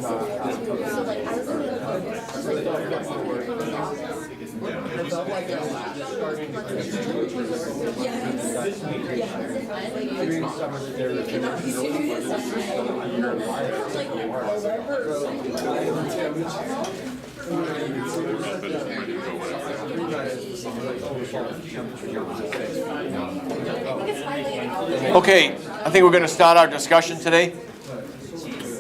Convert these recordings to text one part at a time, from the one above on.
Okay, I think we're going to start our discussion today.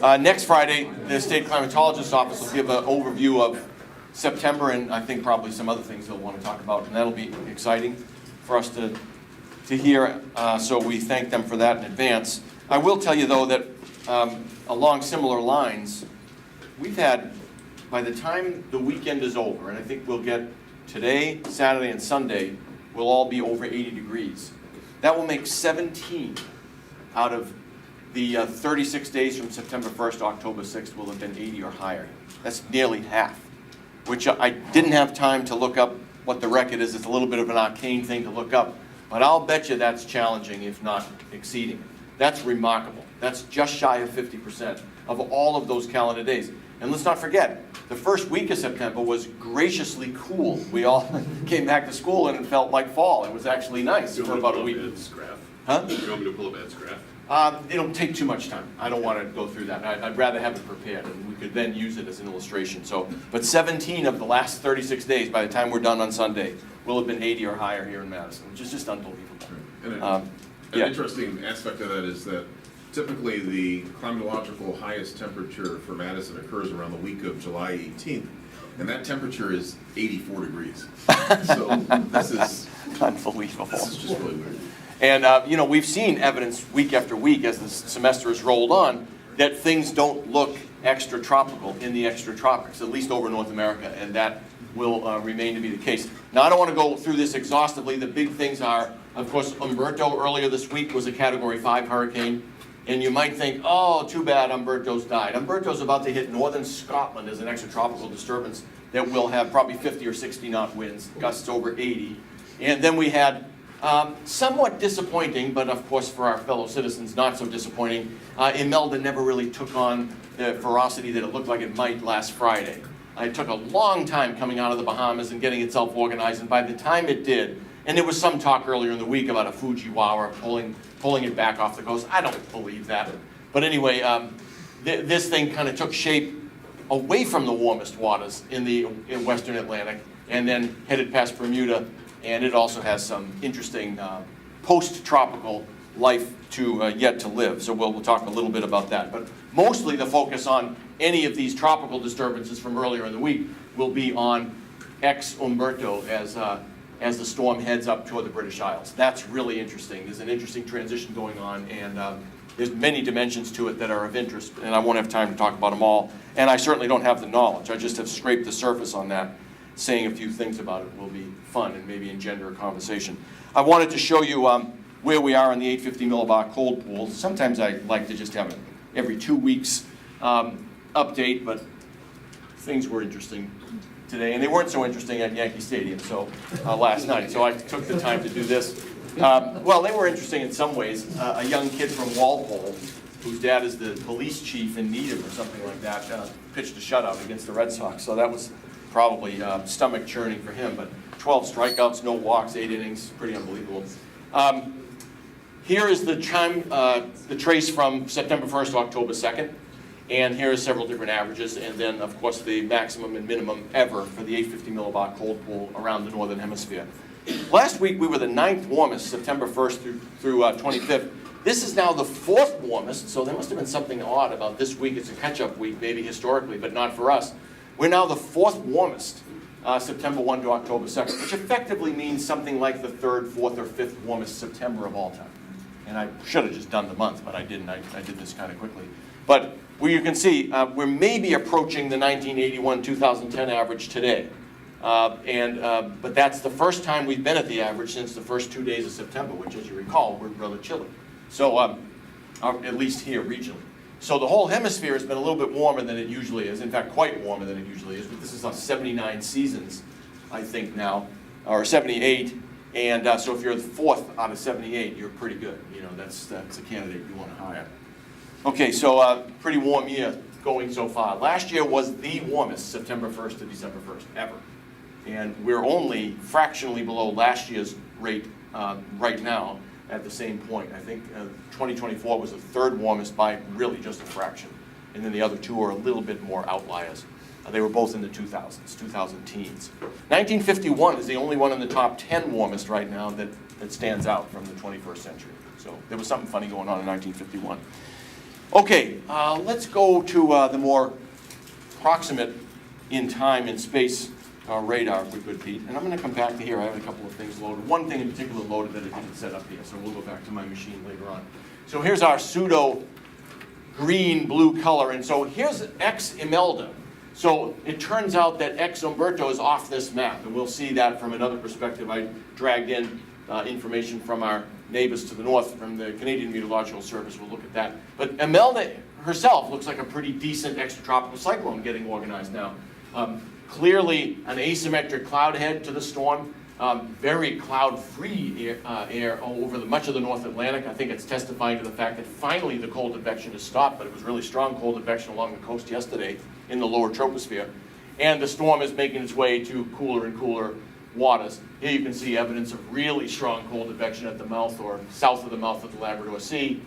Next Friday, the State Climatologist's Office will give an overview of September and I think probably some other things they'll want to talk about, and that'll be exciting for us to hear, so we thank them for that in advance. I will tell you, though, that along similar lines, we've had, by the time the weekend is over, and I think we'll get today, Saturday, and Sunday, will all be over 80 degrees. That will make 17 out of the 36 days from September 1st to October 6th will have been 80 or higher. That's nearly half, which I didn't have time to look up what the record is. It's a little bit of an arcane thing to look up, but I'll bet you that's challenging, if not exceeding it. That's remarkable. That's just shy of 50% of all of those calendar days. And let's not forget, the first week of September was graciously cool. We all came back to school and it felt like fall. It was actually nice for about a week. Huh? Do you want me to pull up Ed's graph? It'll take too much time. I don't want to go through that. I'd rather have it prepared, and we could then use it as an illustration. But 17 of the last 36 days, by the time we're done on Sunday, will have been 80 or higher here in Madison, which is just unbelievable. And an interesting aspect of that is that typically the climatological highest temperature for Madison occurs around the week of July 18th, and that temperature is 84 degrees. So this is unbelievable. This is just really weird. And we've seen evidence week after week as the semester has rolled on that things don't look extra tropical in the extra tropics, at least over North America, and that will remain to be the case. Now, I don't want to go through this exhaustively. The big things are, of course, Umberto earlier this week was a Category 5 hurricane, and you might think, oh, too bad Umberto's died. Umberto's about to hit northern Scotland as an extratropical disturbance that will have probably 50 or 60 knot winds, gusts over 80. And then we had somewhat disappointing, but of course for our fellow citizens not so disappointing, Imelda never really took on the ferocity that it looked like it might last Friday. It took a long time coming out of the Bahamas and getting itself organized, and by the time it did, and there was some talk earlier in the week about a Fujiwara pulling it back off the coast. I don't believe that. But anyway, this thing kind of took shape away from the warmest waters in Western Atlantic and then headed past Bermuda, and it also has some interesting post-tropical life to yet to live. So we'll talk a little bit about that. But mostly the focus on any of these tropical disturbances from earlier in the week will be on ex-Umberto as the storm heads up toward the British Isles. That's really interesting. There's an interesting transition going on, and there's many dimensions to it that are of interest, and I won't have time to talk about them all. And I certainly don't have the knowledge. I just have scraped the surface on that. Saying a few things about it will be fun and maybe engender a conversation. I wanted to show you where we are in the 850 millibar cold pool. Sometimes I like to just have it every 2 weeks update, but things were interesting today, and they weren't so interesting at Yankee Stadium last night, so I took the time to do this. Well, they were interesting in some ways. A young kid from Walpole, whose dad is the police chief in Needham or something like that, pitched a shutout against the Red Sox, so that was probably stomach churning for him, but 12 strikeouts, no walks, 8 innings, pretty unbelievable. Here is the trace from September 1st to October 2nd, and here are several different averages, and then of course the maximum and minimum ever for the 850 millibar cold pool around the northern hemisphere. Last week we were the 9th warmest, September 1st through 25th. This is now the 4th warmest, so there must have been something odd about this week. It's a catch-up week, maybe historically, but not for us. We're now the 4th warmest, September 1 to October 2nd, which effectively means something like the 3rd, 4th, or 5th warmest September of all time. And I should have just done the month, but I didn't. I did this kind of quickly. But where you can see, we're maybe approaching the 1981-2010 average today. But that's the first time we've been at the average since the first 2 days of September, which, as you recall, were rather chilly. So at least here regionally. So the whole hemisphere has been a little bit warmer than it usually is. In fact, quite warmer than it usually is. But this is on 79 seasons, I think now, or 78. And so if you're the 4th out of 78, you're pretty good. You know, that's a candidate you want to hire. Okay, so pretty warm year. going so far. Last year was the warmest, September 1st to December 1st, ever. And we're only fractionally below last year's rate right now at the same point. I think 2024 was the third warmest by really just a fraction. And then the other two are a little bit more outliers. They were both in the 2000s, 2000 teens. 1951 is the only one in the top 10 warmest right now that stands out from the 21st century. So there was something funny going on in 1951. Okay, let's go to the more proximate in time and space radar, if we could, Pete. And I'm going to come back to here. I have a couple of things loaded. One thing in particular loaded that I didn't set up here, so we'll go back to my machine later on. So here's our pseudo green-blue color, and so here's X Imelda. So it turns out that X Umberto is off this map, and we'll see that from another perspective. I dragged in information from our neighbors to the north, from the Canadian Meteorological Service. We'll look at that. But Imelda herself looks like a pretty decent extratropical cyclone getting organized now. Clearly an asymmetric cloud head to the storm. Very cloud-free air over much of the North Atlantic. I think it's testifying to the fact that finally the cold advection has stopped, but it was really strong cold advection along the coast yesterday in the lower troposphere. And the storm is making its way to cooler and cooler waters. Here you can see evidence of really strong cold advection at the mouth or south of the mouth of the Labrador Sea.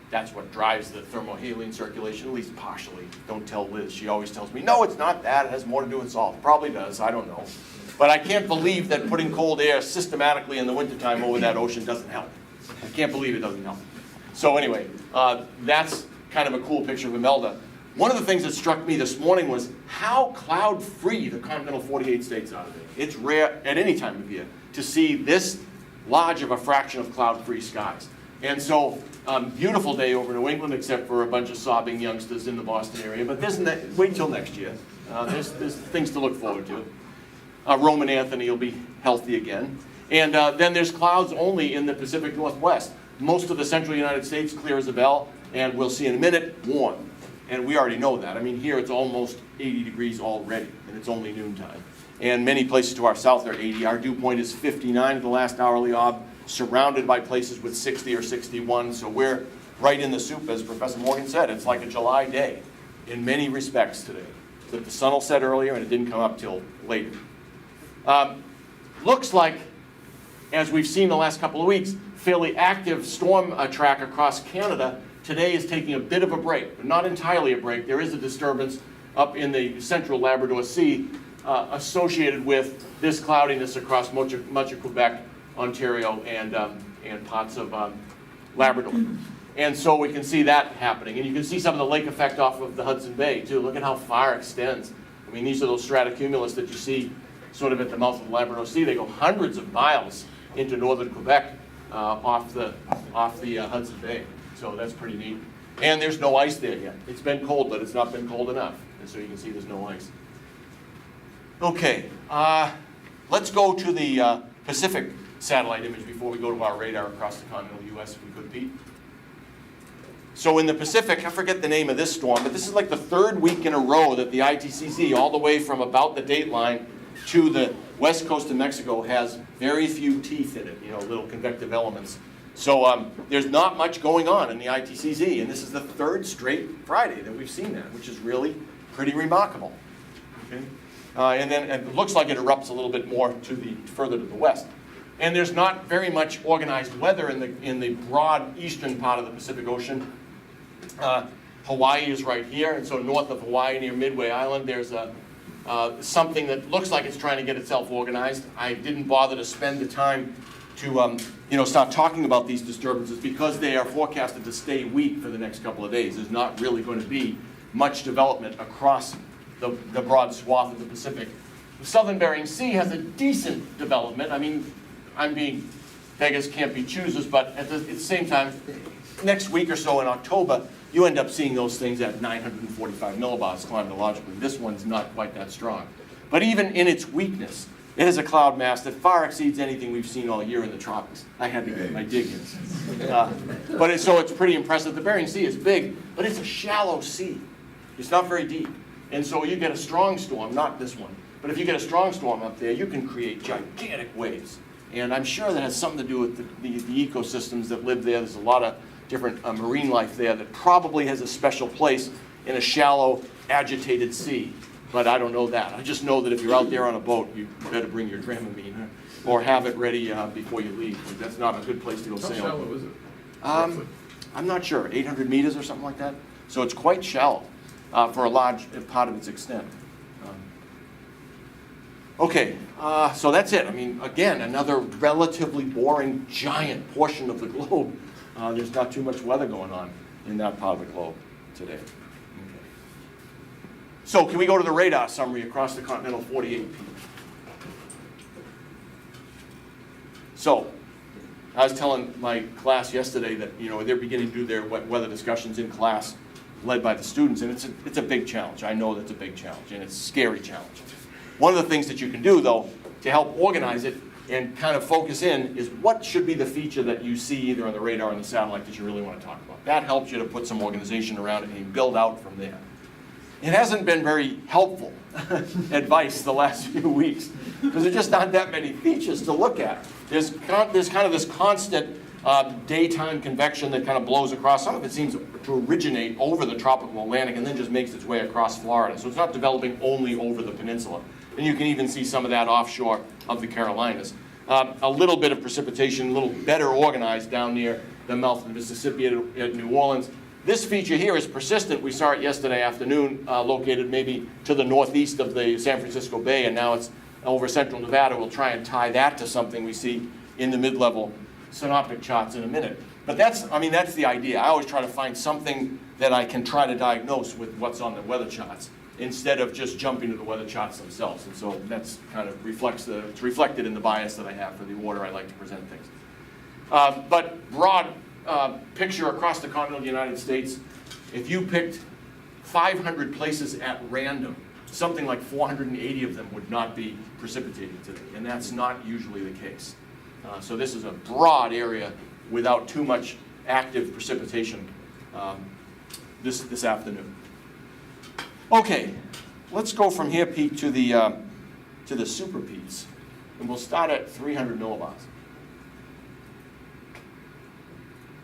That's what drives the thermohaline circulation, at least partially. Don't tell Liz. She always tells me, no, it's not that. It has more to do with salt. Probably does. I don't know. But I can't believe that putting cold air systematically in the wintertime over that ocean doesn't help. I can't believe it doesn't help. So anyway, that's kind of a cool picture of Imelda. One of the things that struck me this morning was how cloud-free the continental 48 states are today. It's rare at any time of year to see this large of a fraction of cloud-free skies. And so, beautiful day over New England, except for a bunch of sobbing youngsters in the Boston area. But wait till next year. There's things to look forward to. Roman Anthony will be healthy again. And then there's clouds only in the Pacific Northwest. Most of the central United States clear as a bell, and we'll see in a minute, warm. And we already know that. I mean, here it's almost 80 degrees already, and it's only noontime. And many places to our south are 80. Our dew point is 59 at the last hourly ob, surrounded by places with 60 or 61. So we're right in the soup, as Professor Morgan said. It's like a July day in many respects today. But the sun will set earlier, and it didn't come up till later. Looks like, as we've seen the last couple of weeks, fairly active storm track across Canada today is taking a bit of a break, but not entirely a break. There is a disturbance up in the central Labrador Sea associated with this cloudiness across much of Quebec, Ontario, and parts of Labrador. And so we can see that happening. And you can see some of the lake effect off of the Hudson Bay, too. Look at how far it extends. I mean, these are those stratocumulus that you see sort of at the mouth of the Labrador Sea. They go hundreds of miles into northern Quebec off the Hudson Bay. So that's pretty neat. And there's no ice there yet. It's been cold, but it's not been cold enough. And so you can see there's no ice. Okay, let's go to the Pacific satellite image before we go to our radar across the continental U.S., if we could, Pete. So in the Pacific, I forget the name of this storm, but this is like the third week in a row that the ITCZ, all the way from about the date line to the west coast of Mexico, has very few teeth in it, little convective elements. So there's not much going on in the ITCZ, and this is the third straight Friday that we've seen that, which is really pretty remarkable. Okay? And then it looks like it erupts a little bit more further to the west. And there's not very much organized weather in the broad eastern part of the Pacific Ocean. Hawaii is right here, and so north of Hawaii near Midway Island, there's something that looks like it's trying to get itself organized. I didn't bother to spend the time to start talking about these disturbances because they are forecasted to stay weak for the next couple of days. There's not really going to be much development across the broad swath of the Pacific. The southern Bering Sea has a decent development. I mean, beggars can't be choosers, but at the same time, next week or so in October, you end up seeing those things at 945 millibars climatologically. This one's not quite that strong. But even in its weakness, it is a cloud mass that far exceeds anything we've seen all year in the tropics. I had to get my dig in. So it's pretty impressive. The Bering Sea is big, but it's a shallow sea. It's not very deep. And so you get a strong storm, not this one, but if you get a strong storm up there, you can create gigantic waves. And I'm sure that has something to do with the ecosystems that live there. There's a lot of different marine life there that probably has a special place in a shallow, agitated sea. But I don't know that. I just know that if you're out there on a boat, you better bring your Dramamine or have it ready before you leave. That's not a good place to go How sailing. shallow is it? I'm not sure, 800 meters or something like that. So it's quite shallow for a large part of its extent. Okay, so that's it. I mean, again, another relatively boring, giant portion of the globe. There's not too much weather going on in that part of the globe today. Okay. So can we go to the radar summary across the continental 48? So, I was telling my class yesterday that, you know, they're beginning to do their weather discussions in class led by the students, and it's a big challenge. I know that's a big challenge, and it's a scary challenge. One of the things that you can do, though, to help organize it and kind of focus in is what should be the feature that you see either on the radar or on the satellite that you really want to talk about. That helps you to put some organization around it and you build out from there. It hasn't been very helpful advice the last few weeks because there just aren't that many features to look at. There's kind of this constant daytime convection that kind of blows across. Some of it seems to originate over the tropical Atlantic and then just makes its way across Florida. So it's not developing only over the peninsula. And you can even see some of that offshore of the Carolinas. A little bit of precipitation, a little better organized down near the mouth of the Mississippi at New Orleans. This feature here is persistent. We saw it yesterday afternoon, located maybe to the northeast of the San Francisco Bay, and now it's over central Nevada. We'll try and tie that to something we see in the mid-level synoptic charts in a minute. But that's the idea. I always try to find something that I can try to diagnose with what's on the weather charts instead of just jumping to the weather charts themselves. And so that's kind of it's reflected in the bias that I have for the order I like to present things. But broad picture across the continental United States, if you picked 500 places at random, something like 480 of them would not be precipitating today, and that's not usually the case. So this is a broad area without too much active precipitation this afternoon. Okay, let's go from here, Pete, to the super Petes, and we'll start at 300 millibars.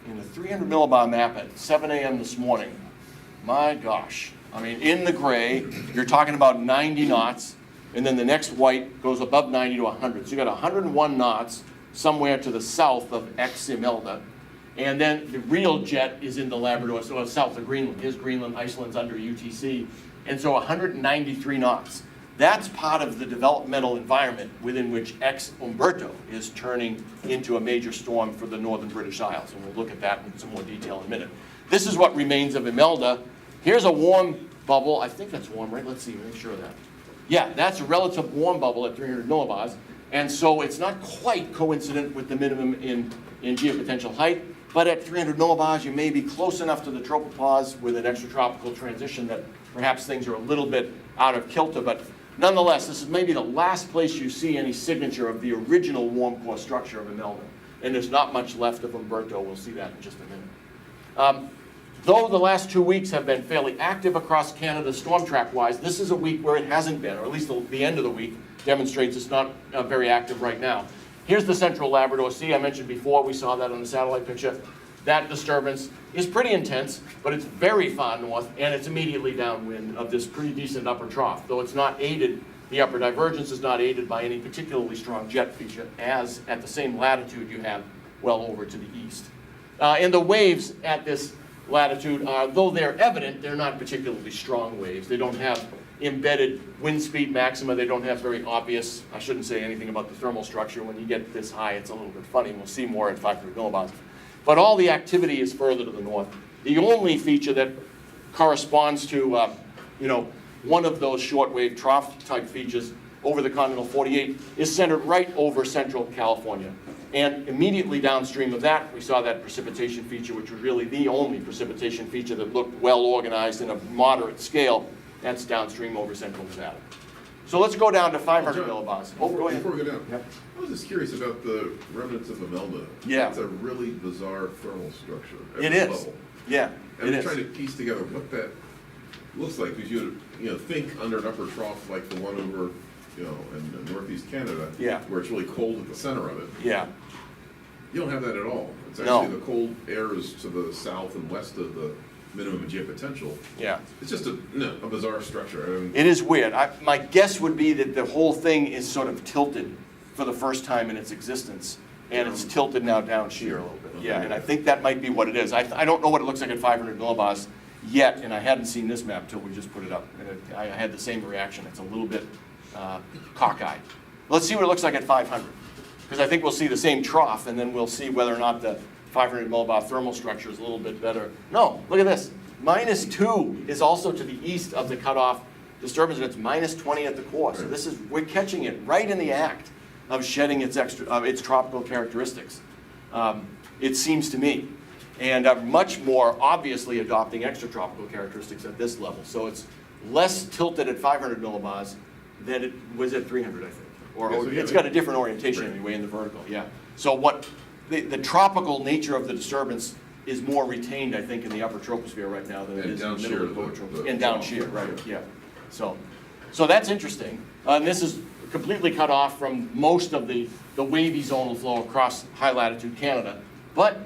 In the 300 millibar map at 7 a.m. this morning, my gosh, I mean, in the gray, you're talking about 90 knots, and then the next white goes above 90 to 100. So you got 101 knots somewhere to the south of X Imelda, and then the real jet is in the Labrador, so south of Greenland. Here's Greenland, Iceland's under UTC, and so 193 knots. That's part of the developmental environment within which X Umberto is turning into a major storm for the northern British Isles, and we'll look at that in some more detail in a minute. This is what remains of Imelda. Here's a warm bubble. I think that's warm, right? Let's see, make sure of that. Yeah, that's a relative warm bubble at 300 millibars, and so it's not quite coincident with the minimum in geopotential height, but at 300 millibars, you may be close enough to the tropopause with an extratropical transition that perhaps things are a little bit out of kilter, but nonetheless, this is maybe the last place you see any signature of the original warm core structure of Imelda, and there's not much left of Umberto. We'll see that in just a minute. Though the last 2 weeks have been fairly active across Canada storm track-wise, this is a week where it hasn't been, or at least the end of the week demonstrates it's not very active right now. Here's the central Labrador Sea. I mentioned before, we saw that on the satellite picture. That disturbance is pretty intense, but it's very far north, and it's immediately downwind of this pretty decent upper trough, though it's not aided, the upper divergence is not aided by any particularly strong jet feature, as at the same latitude you have well over to the east. And the waves at this latitude are, though they're evident, they're not particularly strong waves. They don't have embedded wind speed maxima. They don't have very obvious, I shouldn't say anything about the thermal structure. When you get this high, it's a little bit funny. We'll see more at 500 millibars. But all the activity is further to the north. The only feature that corresponds to, one of those shortwave trough type features over the continental 48 is centered right over central California. And immediately downstream of that, we saw that precipitation feature, which was really the only precipitation feature that looked well organized in a moderate scale. That's downstream over central Nevada. So let's go down to 500 millibars. Before we go down, Yep. I was just curious about the remnants of Imelda. Yeah. It's a really bizarre thermal structure. It is. Level. Yeah, And it I'm is. trying to piece together what that looks like, because you think under an upper trough like the one over, in northeast Canada, Yeah. where it's really cold at the center of it. Yeah. You don't have that at all. It's No. actually the cold air is to the south and west of the minimum geopotential. Yeah. It's just a bizarre structure. It is weird. My guess would be that the whole thing is sort of tilted for the first time in its existence, and it's tilted now down shear a little bit. Yeah, and I think that might be what it is. I don't know what it looks like at 500 millibars yet, and I hadn't seen this map till we just put it up. And I had the same reaction. It's a little bit cockeyed. Let's see what it looks like at 500, because I think we'll see the same trough, and then we'll see whether or not the 500 millibar thermal structure is a little bit better. No, look at this. -2 is also to the east of the cutoff disturbance, and it's -20 at the core. So this is, we're catching it right in the act of shedding its tropical characteristics. It seems to me, and much more obviously adopting extratropical characteristics at this level. So it's less tilted at 500 millibars than it was at 300, I think. Or it's got a different orientation anyway in the vertical. Yeah. So what the tropical nature of the disturbance is more retained, I think, in the upper troposphere right now than it is in the middle of the lower troposphere. And down shear, right? Yeah. So that's interesting. And this is completely cut off from most of the wavy zonal flow across high latitude Canada. But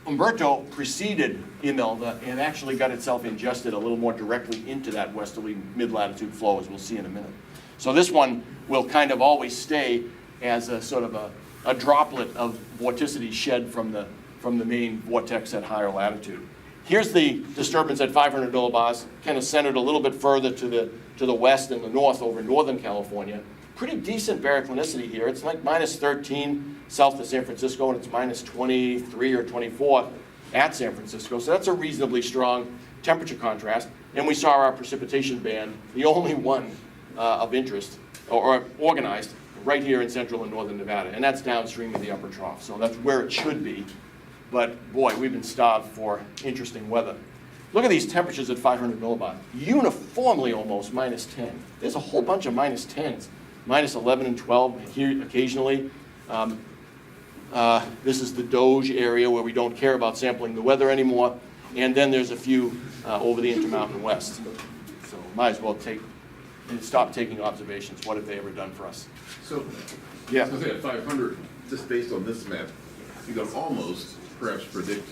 Umberto preceded Imelda and actually got itself ingested a little more directly into that westerly mid-latitude flow, as we'll see in a minute. So this one will kind of always stay as a sort of a droplet of vorticity shed from the main vortex at higher latitude. Here's the disturbance at 500 millibars, kind of centered a little bit further to the west and the north over northern California. Pretty decent baroclinicity here. It's like -13 south of San Francisco, and it's -23 or 24 at San Francisco. So that's a reasonably strong temperature contrast. And we saw our precipitation band, the only one of interest, or organized, right here in central and northern Nevada. And that's downstream of the upper trough. So that's where it should be. But boy, we've been starved for interesting weather. Look at these temperatures at 500 millibar. Uniformly almost -10. There's a whole bunch of -10s. -11 and 12 here occasionally. This is the Doge area where we don't care about sampling the weather anymore. And then there's a few over the Intermountain West. So might as well stop taking observations. What have they ever done for us? So, yeah. So at 500, just based on this map, you can almost perhaps predict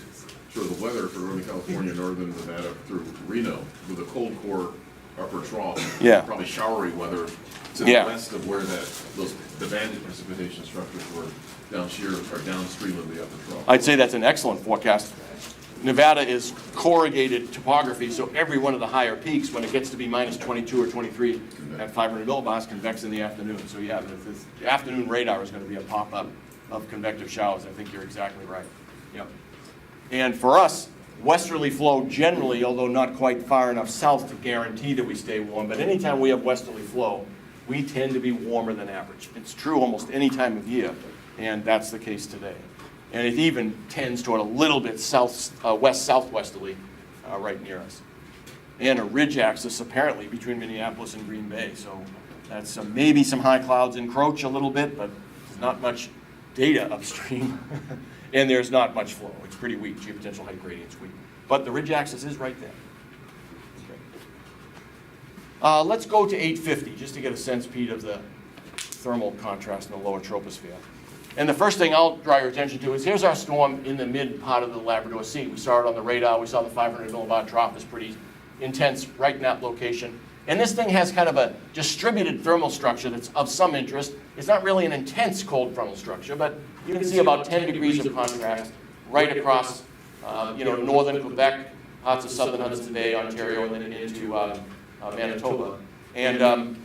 sort of the weather for Northern California, Northern Nevada through Reno with a cold core upper trough. Yeah. Probably showery weather to the west of where the banded precipitation structures were down shear or downstream of the upper trough. I'd say that's an excellent forecast. Nevada is corrugated topography, so every one of the higher peaks, when it gets to be -22 or 23 at 500 millibars, convex in the afternoon. So yeah, the afternoon radar is going to be a pop-up of convective showers. I think you're exactly right. Yep. And for us, westerly flow generally, although not quite far enough south to guarantee that we stay warm, but anytime we have westerly flow, we tend to be warmer than average. It's true almost any time of year, and that's the case today. And it even tends toward a little bit west-southwesterly right near us. And a ridge axis apparently between Minneapolis and Green Bay, so that's maybe some high clouds encroach a little bit, but there's not much data upstream. And there's not much flow. It's pretty weak. Geopotential height gradient's weak. But the ridge axis is right there. Okay. Let's go to 850, just to get a sense, Pete, of the thermal contrast in the lower troposphere. And the first thing I'll draw your attention to is here's our storm in the mid part of the Labrador Sea. We saw it on the radar. We saw the 500 millibar trough is pretty intense right in that location. And this thing has kind of a distributed thermal structure that's of some interest. It's not really an intense cold frontal structure, but you can see about 10 degrees of contrast right across northern Quebec, parts of southern Hudson Bay, Ontario, and then into Manitoba. And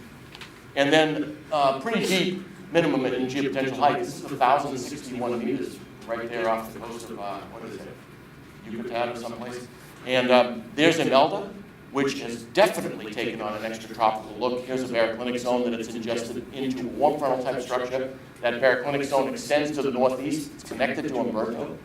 then pretty deep minimum in geopotential height. This is 1,061 meters right there off the coast of, what is it, Yucatan or someplace. And there's Imelda, which has definitely taken on an extratropical look. Here's a baroclinic zone that it's ingested into a warm frontal type structure. That baroclinic zone extends to the northeast. It's connected to Umberto.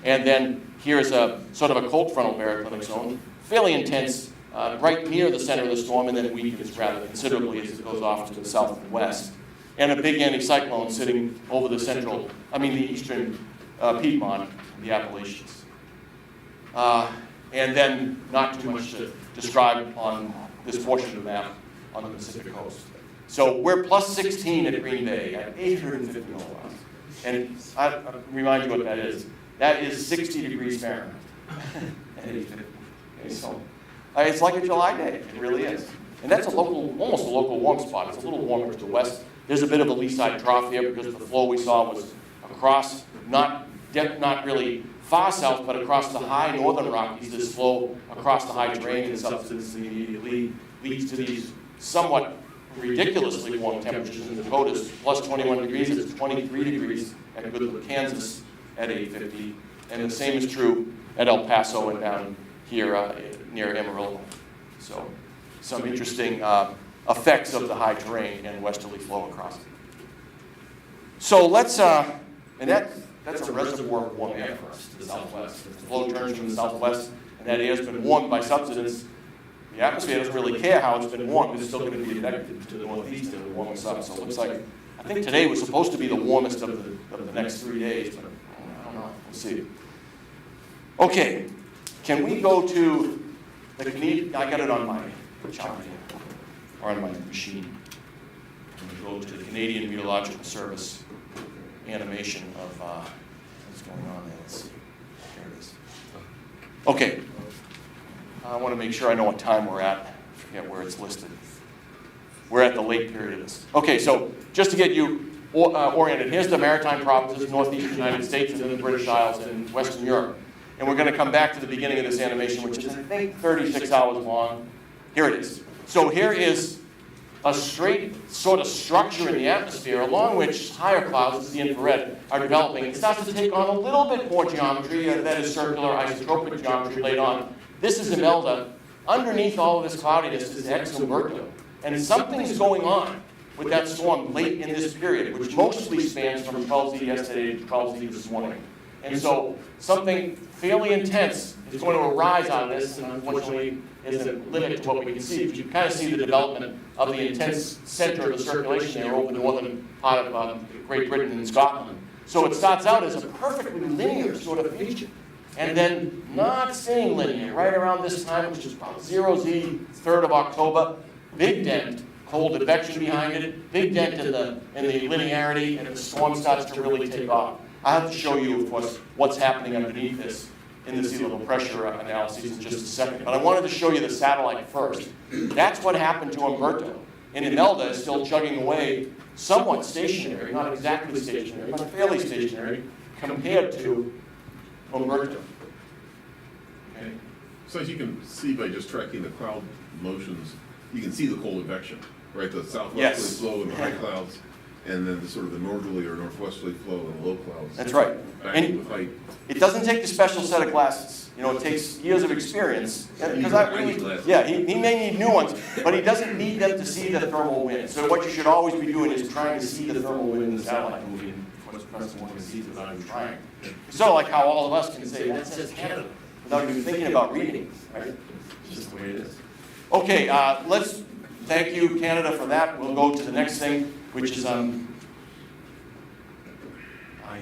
And then here's a sort of a cold frontal baroclinic zone, fairly intense, right near the center of the storm, and then weakens rather considerably as it goes off to the south and west. And a big anticyclone sitting over the eastern Piedmont, the Appalachians. And then not too much to describe on this portion of the map on the Pacific coast. So we're plus 16 at Green Bay at 850 millibars. And I'll remind you what that is. That is 60 degrees Fahrenheit at 850. Okay, so it's like a July day, it really is. And that's almost a local warm spot. It's a little warmer to the west. There's a bit of a lee side trough here because the flow we saw was across, not really far south, but across the high northern Rockies. This flow across the high terrain and subsidence immediately leads to these somewhat ridiculously warm temperatures in the Dakotas. Plus 21 degrees, it's 23 degrees at Goodland, Kansas at 850. And the same is true at El Paso and down here near Amarillo. So some interesting effects of the high terrain and westerly flow across it. So let's, and that's a reservoir of warm air for us to the southwest. The flow turns from the southwest, and that air has been warmed by subsidence. The atmosphere doesn't really care how it's been warmed, it's still going to be affected to the northeast and warm us up. So it looks like, I think today was supposed to be the warmest of the next 3 days, but I don't know, we'll see. Okay, can we go to the Canadian, I got it on my chart here, or on my machine. Can we go to the Canadian Meteorological Service animation of what's going on there? Let's see. Here it is. Okay. I want to make sure I know what time we're at. I forget where it's listed. We're at the late period of this. Okay, so just to get you oriented, here's the maritime provinces, northeastern United States, and then the British Isles and Western Europe. And we're going to come back to the beginning of this animation, which is, I think, 36 hours long. Here it is. So here is a straight sort of structure in the atmosphere along which higher clouds, this is the infrared, are developing. It starts to take on a little bit more geometry, that is circular isotropic geometry laid on. This is Imelda. Underneath all of this cloudiness is ex Umberto. And something's going on with that storm late in this period, which mostly spans from 12Z yesterday to 12Z this morning. And so something fairly intense is going to arise out of this, and unfortunately is a limit to what we can see. But you kind of see the development of the intense center of the circulation there over the northern part of Great Britain and Scotland. So it starts out as a perfectly linear sort of feature, and then not staying linear right around this time, which is about 0Z, 3rd of October. Big dent, cold advection behind it, big dent in the linearity, and the storm starts to really take off. I have to show you, of course, what's happening underneath this in the sea level pressure analysis in just a second. But I wanted to show you the satellite first. That's what happened to Umberto. And Imelda is still chugging away, somewhat stationary, not exactly stationary, but fairly stationary, compared to Umberto. Okay. So as you can see by just tracking the cloud motions, you can see the cold advection, right? The southwesterly flow in the high clouds, and then the sort of the northerly or northwesterly flow in the low clouds. That's right. And with height. It doesn't take a special set of glasses. You know, it takes years of experience. Because he may need new ones, but he doesn't need them to see the thermal wind. So what you should always be doing is trying to see the thermal wind in the satellite movie. And of course, Preston one can see it without even trying. It's sort of like how all of us can say, that says Canada, without even thinking about reading, right? It's just the way it is. Okay, let's thank you, Canada, for that. We'll go to the next thing, which is, I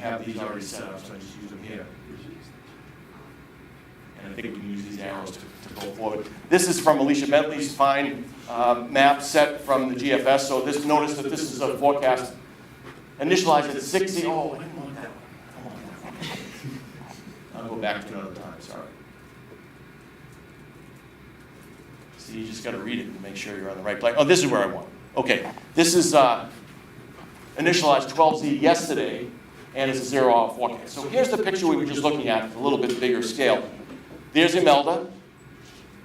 have these already set up, so I just use them here. And I think we can use these arrows to go forward. This is from Alicia Bentley's fine map set from the GFS. So notice that this is a forecast initialized at 60. Oh, I didn't want that one. I'll go back to another time, sorry. So you just got to read it and make sure you're on the right place. Oh, this is where I want. Okay, this is initialized 12Z yesterday, and it's a 0-hour forecast. So here's the picture we were just looking at a little bit bigger scale. There's Imelda.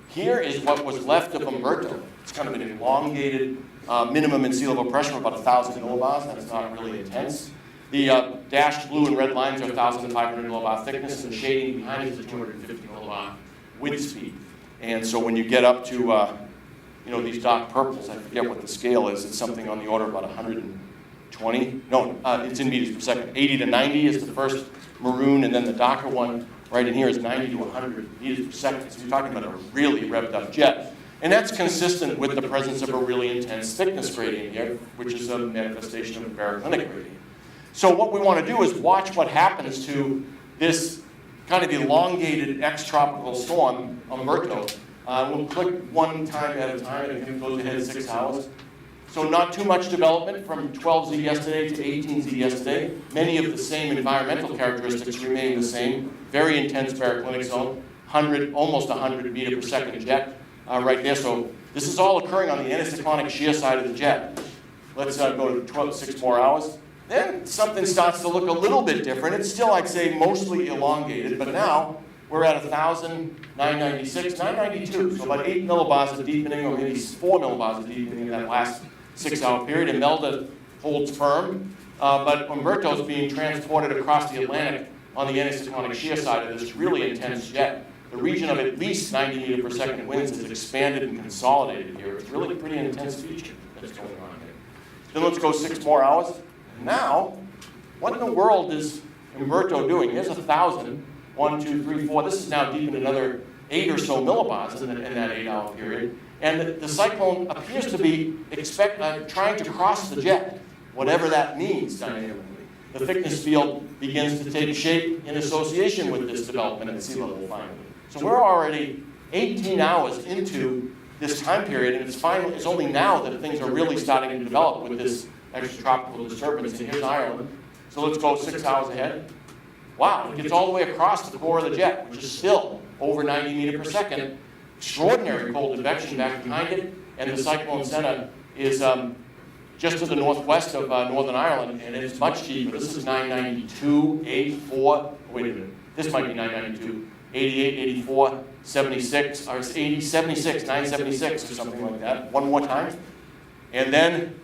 Here is what was left of Umberto. It's kind of an elongated minimum in sea level pressure of about 1,000 millibars. That's not really intense. The dashed blue and red lines are 1,500 millibar thickness, and the shading behind it is a 250 millibar wind speed. And so when you get up to these dark purples, I forget what the scale is. It's something on the order of about 120. No, it's in meters per second. 80 to 90 is the first maroon, and then the darker one right in here is 90 to 100 meters per second. So you're talking about a really revved up jet. And that's consistent with the presence of a really intense thickness gradient here, which is a manifestation of a baroclinic gradient. So what we want to do is watch what happens to this kind of elongated ex-tropical storm, Umberto. We'll click one time at a time, and it goes ahead 6 hours. So not too much development from 12Z yesterday to 18Z yesterday. Many of the same environmental characteristics remain the same. Very intense baroclinic zone. almost 100 meter per second jet right there. So this is all occurring on the anticyclonic shear side of the jet. Let's go to 6 more hours. Then something starts to look a little bit different. It's still, I'd say, mostly elongated, but now we're at 1,996, 992, so about 8 millibars of deepening, or maybe 4 millibars of deepening in that last 6-hour period. Imelda holds firm, but Umberto is being transported across the Atlantic on the anticyclonic shear side of this really intense jet. The region of at least 90 meter per second winds has expanded and consolidated here. It's really a pretty intense feature that's going on here. Then let's go 6 more hours. Now, what in the world is Umberto doing? Here's 1,000. 1, 2, 3, 4. This is now deepened another 8 or so millibars in that 8-hour period. And the cyclone appears to be trying to cross the jet, whatever that means dynamically. The thickness field begins to take shape in association with this development at sea level finally. So we're already 18 hours into this time period, and it's only now that things are really starting to develop with this extratropical disturbance. And here's Ireland. So let's go 6 hours ahead. Wow, it gets all the way across the core of the jet, which is still over 90 meter per second. Extraordinary cold advection back behind it, and the cyclone center is just to the northwest of Northern Ireland, and it's much deeper. This is 992, 84, wait a minute, this might be 992, 88, 84, 76, or it's 80, 76, 976 or something like that. One more time. And then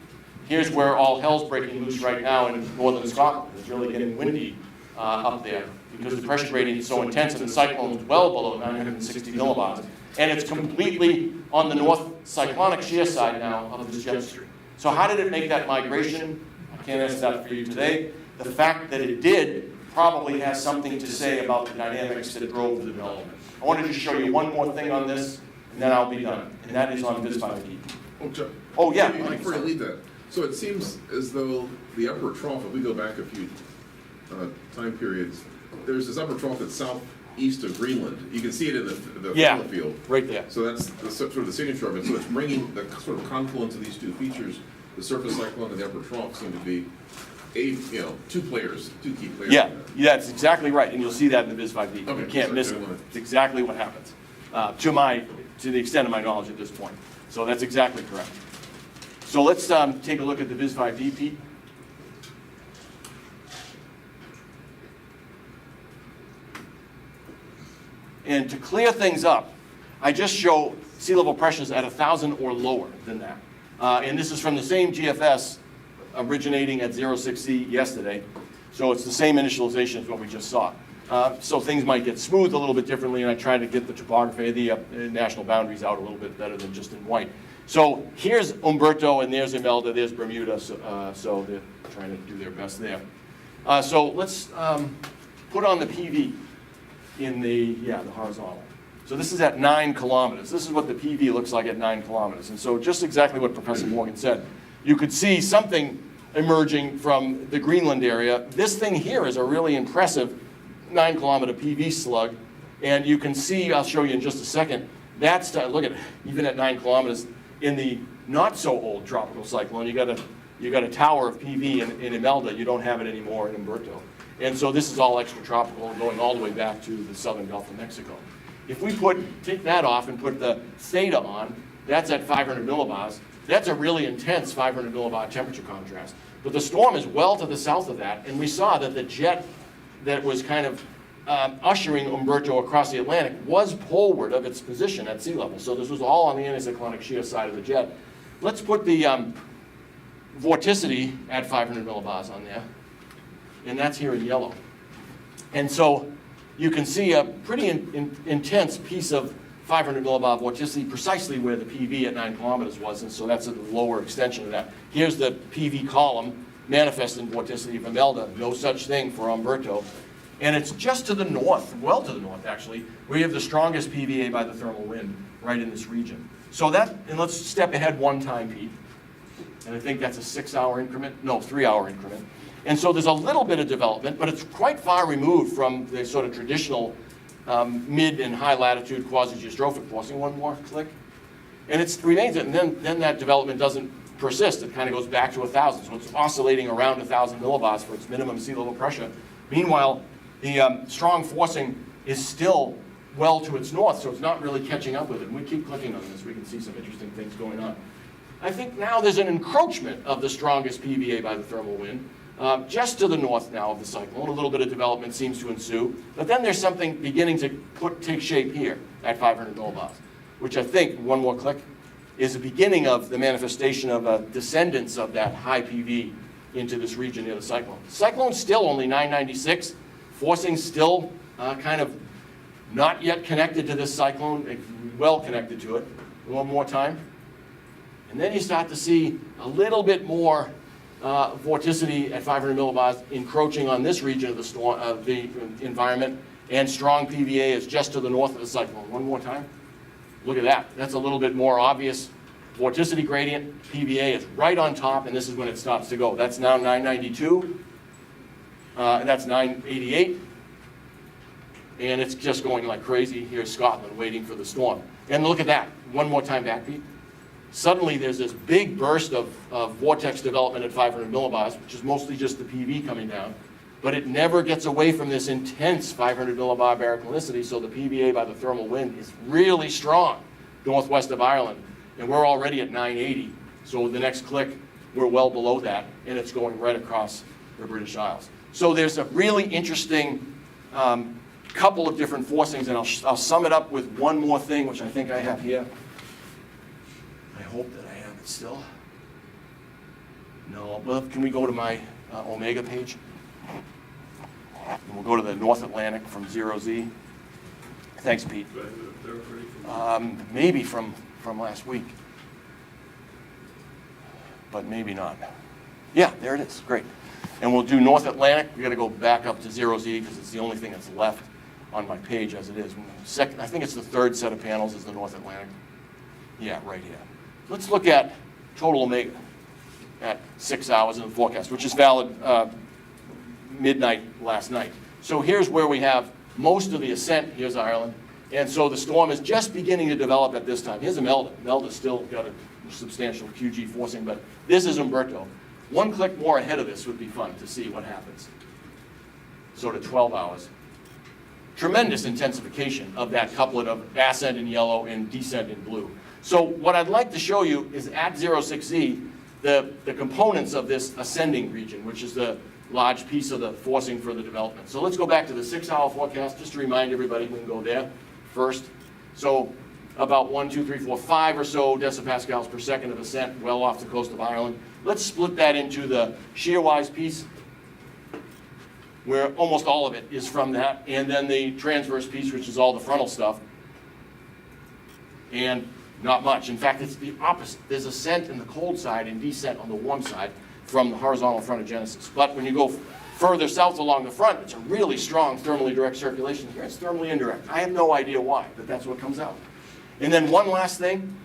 here's where all hell's breaking loose right now in northern Scotland. It's really getting windy up there because the pressure gradient is so intense and the cyclone is well below 960 millibars. And it's completely on the north cyclonic shear side now of this jet stream. So how did it make that migration? I can't answer that for you today. The fact that it did probably has something to say about the dynamics that drove the development. I want to just show you one more thing on this, and then I'll be done. And that is on Vis5D. Oh, Chuck. Oh, yeah. Before you leave that, so it seems as though the upper trough, if we go back a few time periods, there's this upper trough that's southeast of Greenland. You can see it in the field. Right there. So that's sort of the signature of it. So it's bringing the sort of confluence of these two features. The surface cyclone and the upper trough seem to be two key players. Yeah, that's exactly right, and you'll see that in the Vis5D. Okay, You can't miss it. It's exactly what happens, to the extent of my knowledge at this point. So that's exactly correct. So let's take a look at the Vis5D, Pete. And to clear things up, I just show sea level pressures at 1,000 or lower than that. And this is from the same GFS originating at 06C yesterday. So it's the same initialization as what we just saw. So things might get smoothed a little bit differently, and I try to get the topography of the national boundaries out a little bit better than just in white. So here's Umberto, and there's Imelda, there's Bermuda, so they're trying to do their best there. So let's put on the PV in the horizontal. So this is at 9 kilometers. This is what the PV looks like at 9 kilometers. And so just exactly what Professor Morgan said. You could see something emerging from the Greenland area. This thing here is a really impressive 9-kilometer PV slug. And you can see, I'll show you in just a second, that's, look at it, even at 9 kilometers, in the not so old tropical cyclone, you got a tower of PV in Imelda. You don't have it anymore in Umberto. And so this is all extratropical, going all the way back to the southern Gulf of Mexico. If we take that off and put the theta on, that's at 500 millibars. That's a really intense 500 millibar temperature contrast. But the storm is well to the south of that, and we saw that the jet that was kind of ushering Umberto across the Atlantic was poleward of its position at sea level. So this was all on the anticyclonic shear side of the jet. Let's put the vorticity at 500 millibars on there, and that's here in yellow. And so you can see a pretty intense piece of 500 millibar vorticity precisely where the PV at 9 kilometers was, and so that's a lower extension of that. Here's the PV column, manifest in vorticity of Imelda, no such thing for Umberto. And it's just to the north, well to the north actually, where you have the strongest PVA by the thermal wind right in this region. So that, and let's step ahead one time, Pete. And I think that's a 6-hour increment, no, 3-hour increment. And so there's a little bit of development, but it's quite far removed from the sort of traditional mid and high latitude quasi-geostrophic forcing. One more click. And it remains, and then that development doesn't persist. It kind of goes back to 1,000. So it's oscillating around 1,000 millibars for its minimum sea level pressure. Meanwhile, the strong forcing is still well to its north, so it's not really catching up with it. And we keep clicking on this, we can see some interesting things going on. I think now there's an encroachment of the strongest PVA by the thermal wind, just to the north now of the cyclone. A little bit of development seems to ensue, but then there's something beginning to take shape here at 500 millibars, which I think, one more click, is the beginning of the manifestation of a descendance of that high PV into this region near the cyclone. The cyclone's still only 996, forcing still kind of not yet connected to this cyclone, well connected to it. One more time. And then you start to see a little bit more vorticity at 500 millibars encroaching on this region of the storm, the environment, and strong PVA is just to the north of the cyclone. One more time. Look at that. That's a little bit more obvious. Vorticity gradient, PVA is right on top, and this is when it stops to go. That's now 992, and that's 988, and it's just going like crazy. Here's Scotland waiting for the storm. And look at that. One more time back, Pete. Suddenly there's this big burst of vortex development at 500 millibars, which is mostly just the PV coming down, but it never gets away from this intense 500 millibar baroclinicity, so the PVA by the thermal wind is really strong northwest of Ireland, and we're already at 980, so the next click, we're well below that, and it's going right across the British Isles. So there's a really interesting couple of different forcings, and I'll sum it up with one more thing, which I think I have here. I hope that I have it still. No, well, can we go to my Omega page? And we'll go to the North Atlantic from 0Z. Thanks, Pete. Maybe from last week, but maybe not. Yeah, there it is. Great. And we'll do North Atlantic. We're going to go back up to 0Z because it's the only thing that's left on my page as it is. Second, I think it's the third set of panels is the North Atlantic. Yeah, right here. Let's look at total Omega at 6 hours in the forecast, which is valid midnight last night. So here's where we have most of the ascent. Here's Ireland. And so the storm is just beginning to develop at this time. Here's Imelda. Imelda's still got a substantial QG forcing, but this is Umberto. One click more ahead of this would be fun to see what happens. So to 12 hours. Tremendous intensification of that couplet of ascent in yellow and descent in blue. So what I'd like to show you is at 06Z, the components of this ascending region, which is the large piece of the forcing for the development. So let's go back to the 6-hour forecast, just to remind everybody we can go there first. So about 1, 2, 3, 4, 5 or so decipascals per second of ascent well off the coast of Ireland. Let's split that into the shear-wise piece, where almost all of it is from that, and then the transverse piece, which is all the frontal stuff, and not much. In fact, it's the opposite. There's ascent in the cold side and descent on the warm side from the horizontal frontogenesis. But when you go further south along the front, it's a really strong thermally direct circulation. Here it's thermally indirect. I have no idea why, but that's what comes out. And then one last thing,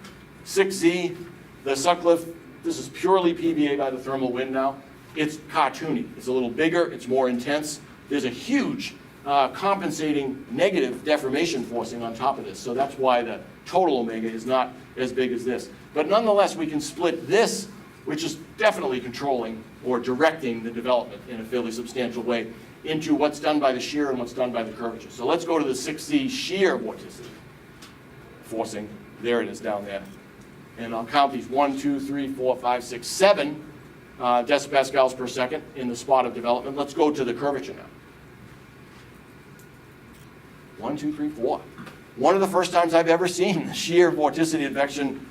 6Z, the Sutcliffe, this is purely PVA by the thermal wind now. It's cartoony. It's a little bigger. It's more intense. There's a huge compensating negative deformation forcing on top of this. So that's why the total Omega is not as big as this. But nonetheless, we can split this, which is definitely controlling or directing the development in a fairly substantial way, into what's done by the shear and what's done by the curvature. So let's go to the 6Z shear vorticity forcing. There it is down there. And I'll count these 1, 2, 3, 4, 5, 6, 7 decipascals per second in the spot of development. Let's go to the curvature now. 1, 2, 3, 4. One of the first times I've ever seen the shear vorticity advection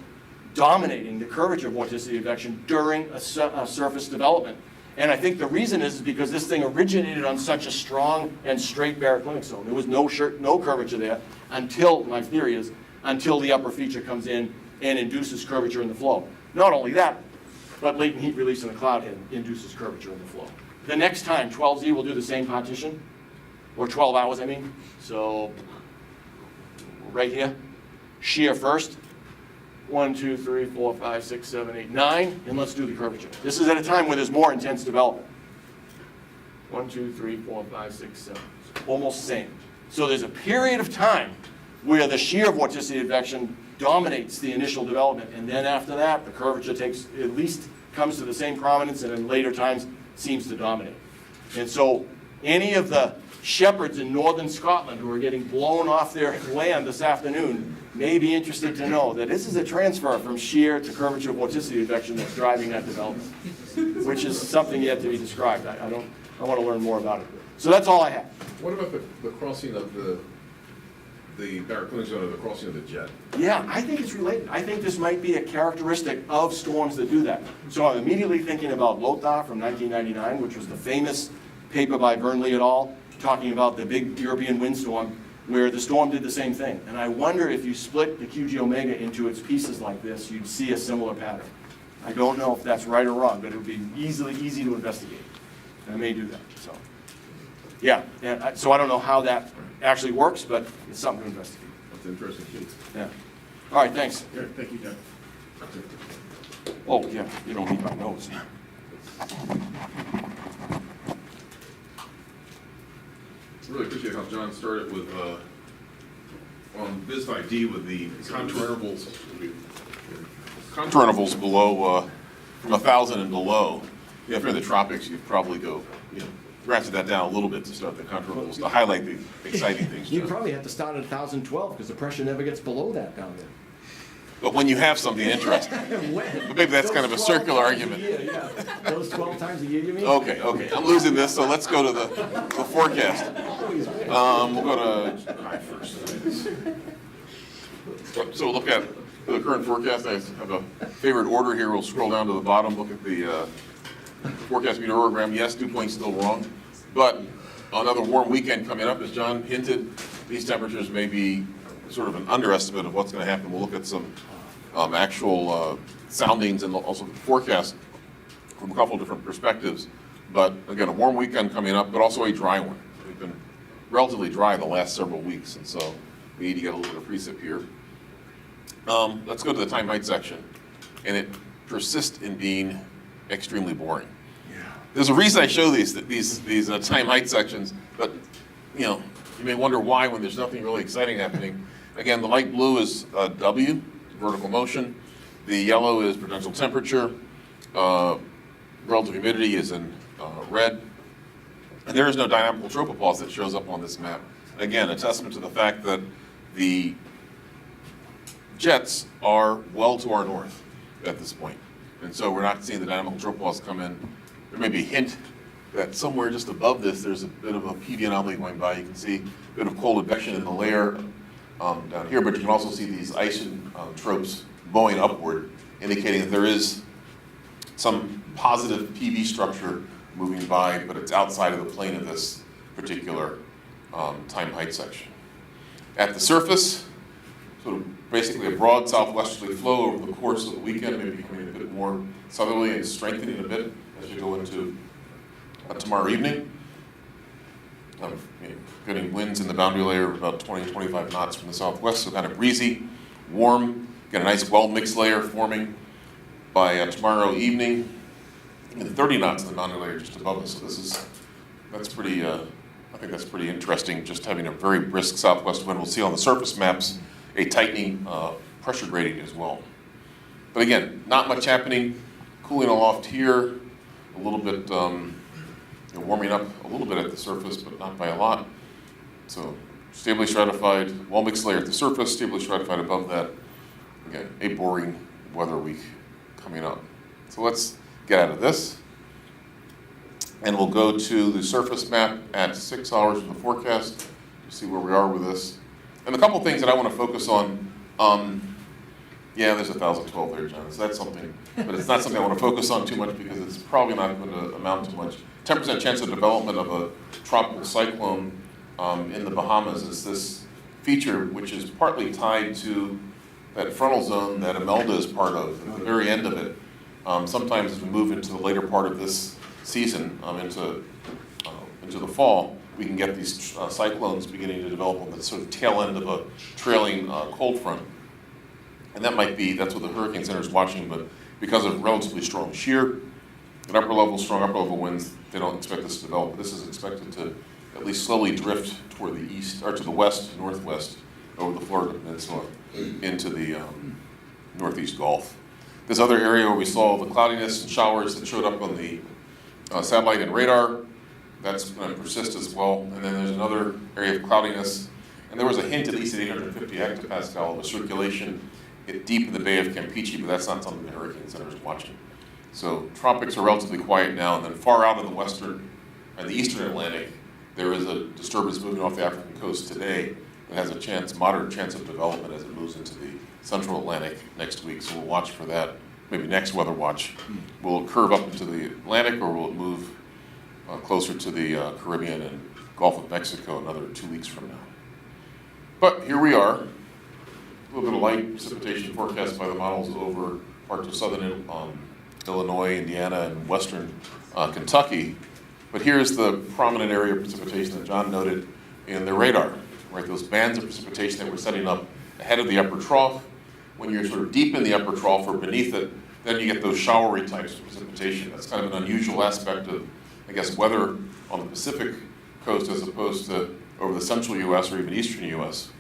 dominating the curvature vorticity advection during a surface development. And I think the reason is because this thing originated on such a strong and straight baroclinic zone. There was no curvature there until, my theory is, until the upper feature comes in and induces curvature in the flow. Not only that, but latent heat release in the cloud head induces curvature in the flow. The next time, 12Z will do the same partition, or 12 hours, I mean. So, right here, shear first. 1, 2, 3, 4, 5, 6, 7, 8, 9, and let's do the curvature. This is at a time where there's more intense development. 1, 2, 3, 4, 5, 6, 7. Almost the same. So there's a period of time where the shear vorticity advection dominates the initial development, and then after that, the curvature takes, at least comes to the same prominence, and in later times seems to dominate. And so any of the shepherds in northern Scotland who are getting blown off their land this afternoon may be interested to know that this is a transfer from shear to curvature vorticity advection that's driving that development, which is something yet to be described. I want to learn more about it. So that's all I have. What about the crossing of the baroclinic zone or the crossing of the jet? Yeah, I think it's related. I think this might be a characteristic of storms that do that. So I'm immediately thinking about Lothar from 1999, which was the famous paper by Burnley et al., talking about the big European windstorm, where the storm did the same thing. And I wonder if you split the QG omega into its pieces like this, you'd see a similar pattern. I don't know if that's right or wrong, but it would be easy to investigate. And I may do that, so. Yeah, so I don't know how that actually works, but it's something to investigate. That's interesting, too. Yeah. All right, thanks. Yeah, thank you, John. Oh, yeah, you don't need my notes. Really appreciate how John started with, on BIS-ID with the contour intervals below, from 1,000 and below. Yeah, if you're in the tropics, you'd probably go, ratchet that down a little bit to start the contour intervals, to highlight the exciting things. You probably have to start at 1,012 because the pressure never gets below that down there. But when you have something interesting. But maybe that's kind of a circular argument. Yeah. Those 12 times a year, you mean? Okay, I'm losing this, so let's go to the forecast. We'll go to high first. So we'll look at the current forecast. I have a favorite order here. We'll scroll down to the bottom, look at the forecast meteorogram. Yes, dew point's still wrong, but another warm weekend coming up. As John hinted, these temperatures may be sort of an underestimate of what's going to happen. We'll look at some actual soundings and also the forecast from a couple of different perspectives. But again, a warm weekend coming up, but also a dry one. We've been relatively dry the last several weeks, and so we need to get a little bit of precip here. Let's go to the time height section, and it persists in being extremely boring. Yeah. There's a reason I show these time height sections, but you may wonder why when there's nothing really exciting happening. Again, the light blue is W, vertical motion. The yellow is potential temperature. Relative humidity is in red. And there is no dynamical tropopause that shows up on this map. Again, a testament to the fact that the jets are well to our north at this point. And so we're not seeing the dynamical tropopause come in. There may be a hint that somewhere just above this, there's a bit of a PV anomaly going by. You can see a bit of cold advection in the layer down here, but you can also see these isotropes bowing upward, indicating that there is some positive PV structure moving by, but it's outside of the plane of this particular time height section. At the surface, sort of basically a broad southwesterly flow over the course of the weekend, maybe becoming a bit more southerly and strengthening a bit as you go into tomorrow evening. Getting winds in the boundary layer of about 20-25 knots from the southwest, so kind of breezy, warm. Get a nice well-mixed layer forming by tomorrow evening, and 30 knots in the boundary layer just above us. So that's pretty. I think that's pretty interesting. Just having a very brisk southwest wind. We'll see on the surface maps a tightening pressure gradient as well. But again, not much happening. Cooling aloft here, a little bit. Warming up a little bit at the surface, but not by a lot. So stably stratified, well-mixed layer at the surface, stably stratified above that. Again, a boring weather week coming up. So let's get out of this. And we'll go to the surface map at 6 hours from the forecast to see where we are with this. And a couple things that I want to focus on. Yeah, there's 1,012 there, John, so that's something. But it's not something I want to focus on too much because it's probably not going to amount to much. 10% chance of development of a tropical cyclone in the Bahamas is this feature, which is partly tied to that frontal zone that Imelda is part of, at the very end of it. Sometimes as we move into the later part of this season, into the fall, we can get these cyclones beginning to develop on the sort of tail end of a trailing cold front. And that's what the Hurricane Center is watching, but because of relatively strong shear and strong upper level winds, they don't expect this to develop. This is expected to at least slowly drift toward the east, or to the west, northwest, over the Florida Peninsula into the Northeast Gulf. This other area where we saw the cloudiness and showers that showed up on the satellite and radar, That's going to persist as well. And then there's another area of cloudiness. And there was a hint, at least at 850 hectopascal, of a circulation deep in the Bay of Campeche, but that's not something the Hurricane Center is watching. So tropics are relatively quiet now, and then far out in the western and the eastern Atlantic, there is a disturbance moving off the African coast today that has a moderate chance of development as it moves into the central Atlantic next week. So we'll watch for that. Maybe next weather watch. Will it curve up into the Atlantic, or will it move closer to the Caribbean and Gulf of Mexico another 2 weeks from now? But here we are. A little bit of light precipitation forecast by the models over parts of southern Illinois, Indiana, and western Kentucky. But here's the prominent area of precipitation that John noted in the radar, right? Those bands of precipitation that we're setting up ahead of the upper trough. When you're sort of deep in the upper trough or beneath it, then you get those showery types of precipitation. That's kind of an unusual aspect of, I guess, weather on the Pacific coast as opposed to over the central U.S. or even eastern U.S.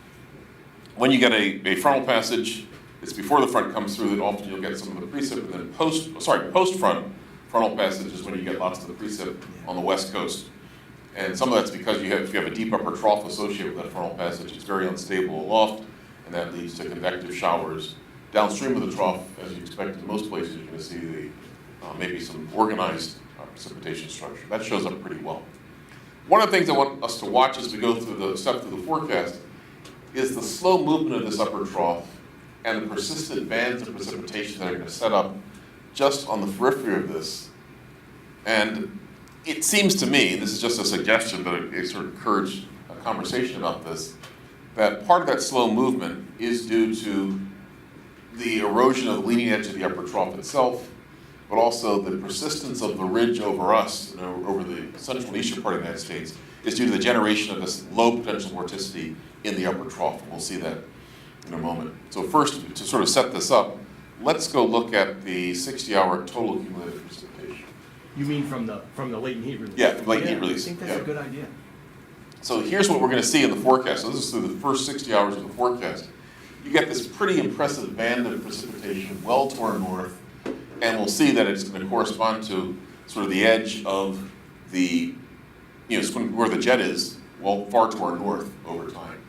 When you get a frontal passage, it's before the front comes through that often you'll get some of the precip, and then post-front frontal passage is when you get lots of the precip on the west coast. And some of that's because if you have a deep upper trough associated with that frontal passage, it's very unstable aloft, and that leads to convective showers. Downstream of the trough, as you expect in most places, you're going to see maybe some organized precipitation structure. That shows up pretty well. One of the things I want us to watch as we go through the forecast is the slow movement of this upper trough and the persistent bands of precipitation that are going to set up just on the periphery of this. And it seems to me, this is just a suggestion, but it sort of encouraged a conversation about this, that part of that slow movement is due to the erosion of the leading edge of the upper trough itself, but also the persistence of the ridge over us, over the central and eastern part of the United States, is due to the generation of this low potential vorticity in the upper trough. We'll see that in a moment. So first, to sort of set this up, let's go look at the 60-hour total cumulative precipitation. You mean from the latent heat release? Yeah, latent heat release. I think that's a good idea. So here's what we're going to see in the forecast. So this is through the first 60 hours of the forecast. You get this pretty impressive band of precipitation well to our north, and we'll see that it's going to correspond to sort of the edge of the, where the jet is, well, far to our north over time.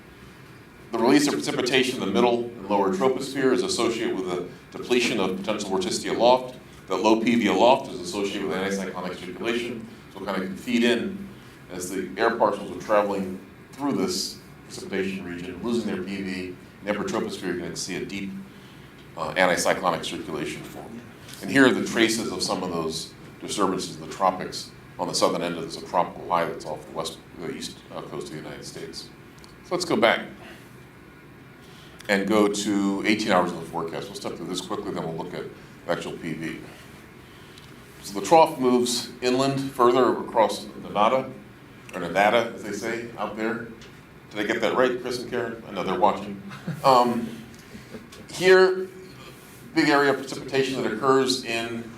The release of precipitation in the middle and lower troposphere is associated with a depletion of potential vorticity aloft. The low PV aloft is associated with anticyclonic circulation, so it kind of can feed in as the air parcels are traveling through this precipitation region, losing their PV. In the upper troposphere, you're going to see a deep anticyclonic circulation form. And here are the traces of some of those disturbances in the tropics on the southern end of this tropical high that's off the east coast of the United States. So let's go back and go to 18 hours of the forecast. We'll step through this quickly, then we'll look at actual PV. So the trough moves inland further across Nevada, as they say out there. Did I get that right, Chris and Karen? I know they're watching. Here, big area of precipitation that occurs in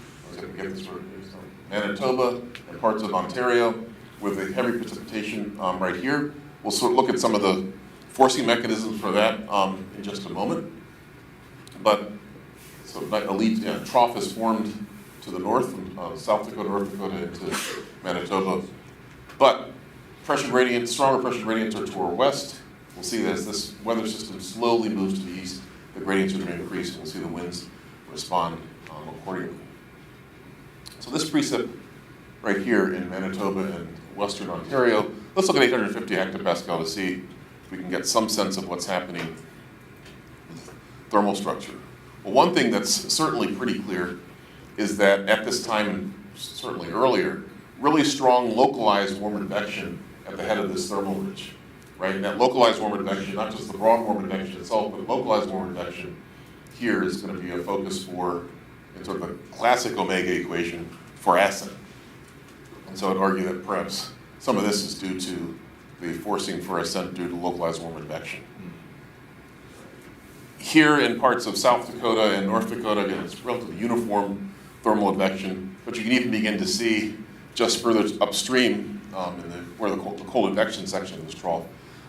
Manitoba and parts of Ontario with a heavy precipitation right here. We'll sort of look at some of the forcing mechanisms for that in just a moment. But so a lead trough is formed to the north from South Dakota, North Dakota into Manitoba. But stronger pressure gradients are to our west. We'll see that as this weather system slowly moves to the east, the gradients are going to increase, and we'll see the winds respond accordingly. So this precip right here in Manitoba and western Ontario, let's look at 850 hectopascal to see if we can get some sense of what's happening with thermal structure. Well, one thing that's certainly pretty clear is that at this time, and certainly earlier, really strong localized warm advection at the head of this thermal ridge, right? And that localized warm advection, not just the broad warm advection itself, but localized warm advection here is going to be a focus for, in sort of a classic omega equation for ascent. And so I'd argue that perhaps some of this is due to the forcing for ascent due to localized warm advection. Here in parts of South Dakota and North Dakota, again, it's relatively uniform thermal advection, but you can even begin to see just further upstream where the cold advection section of this trough,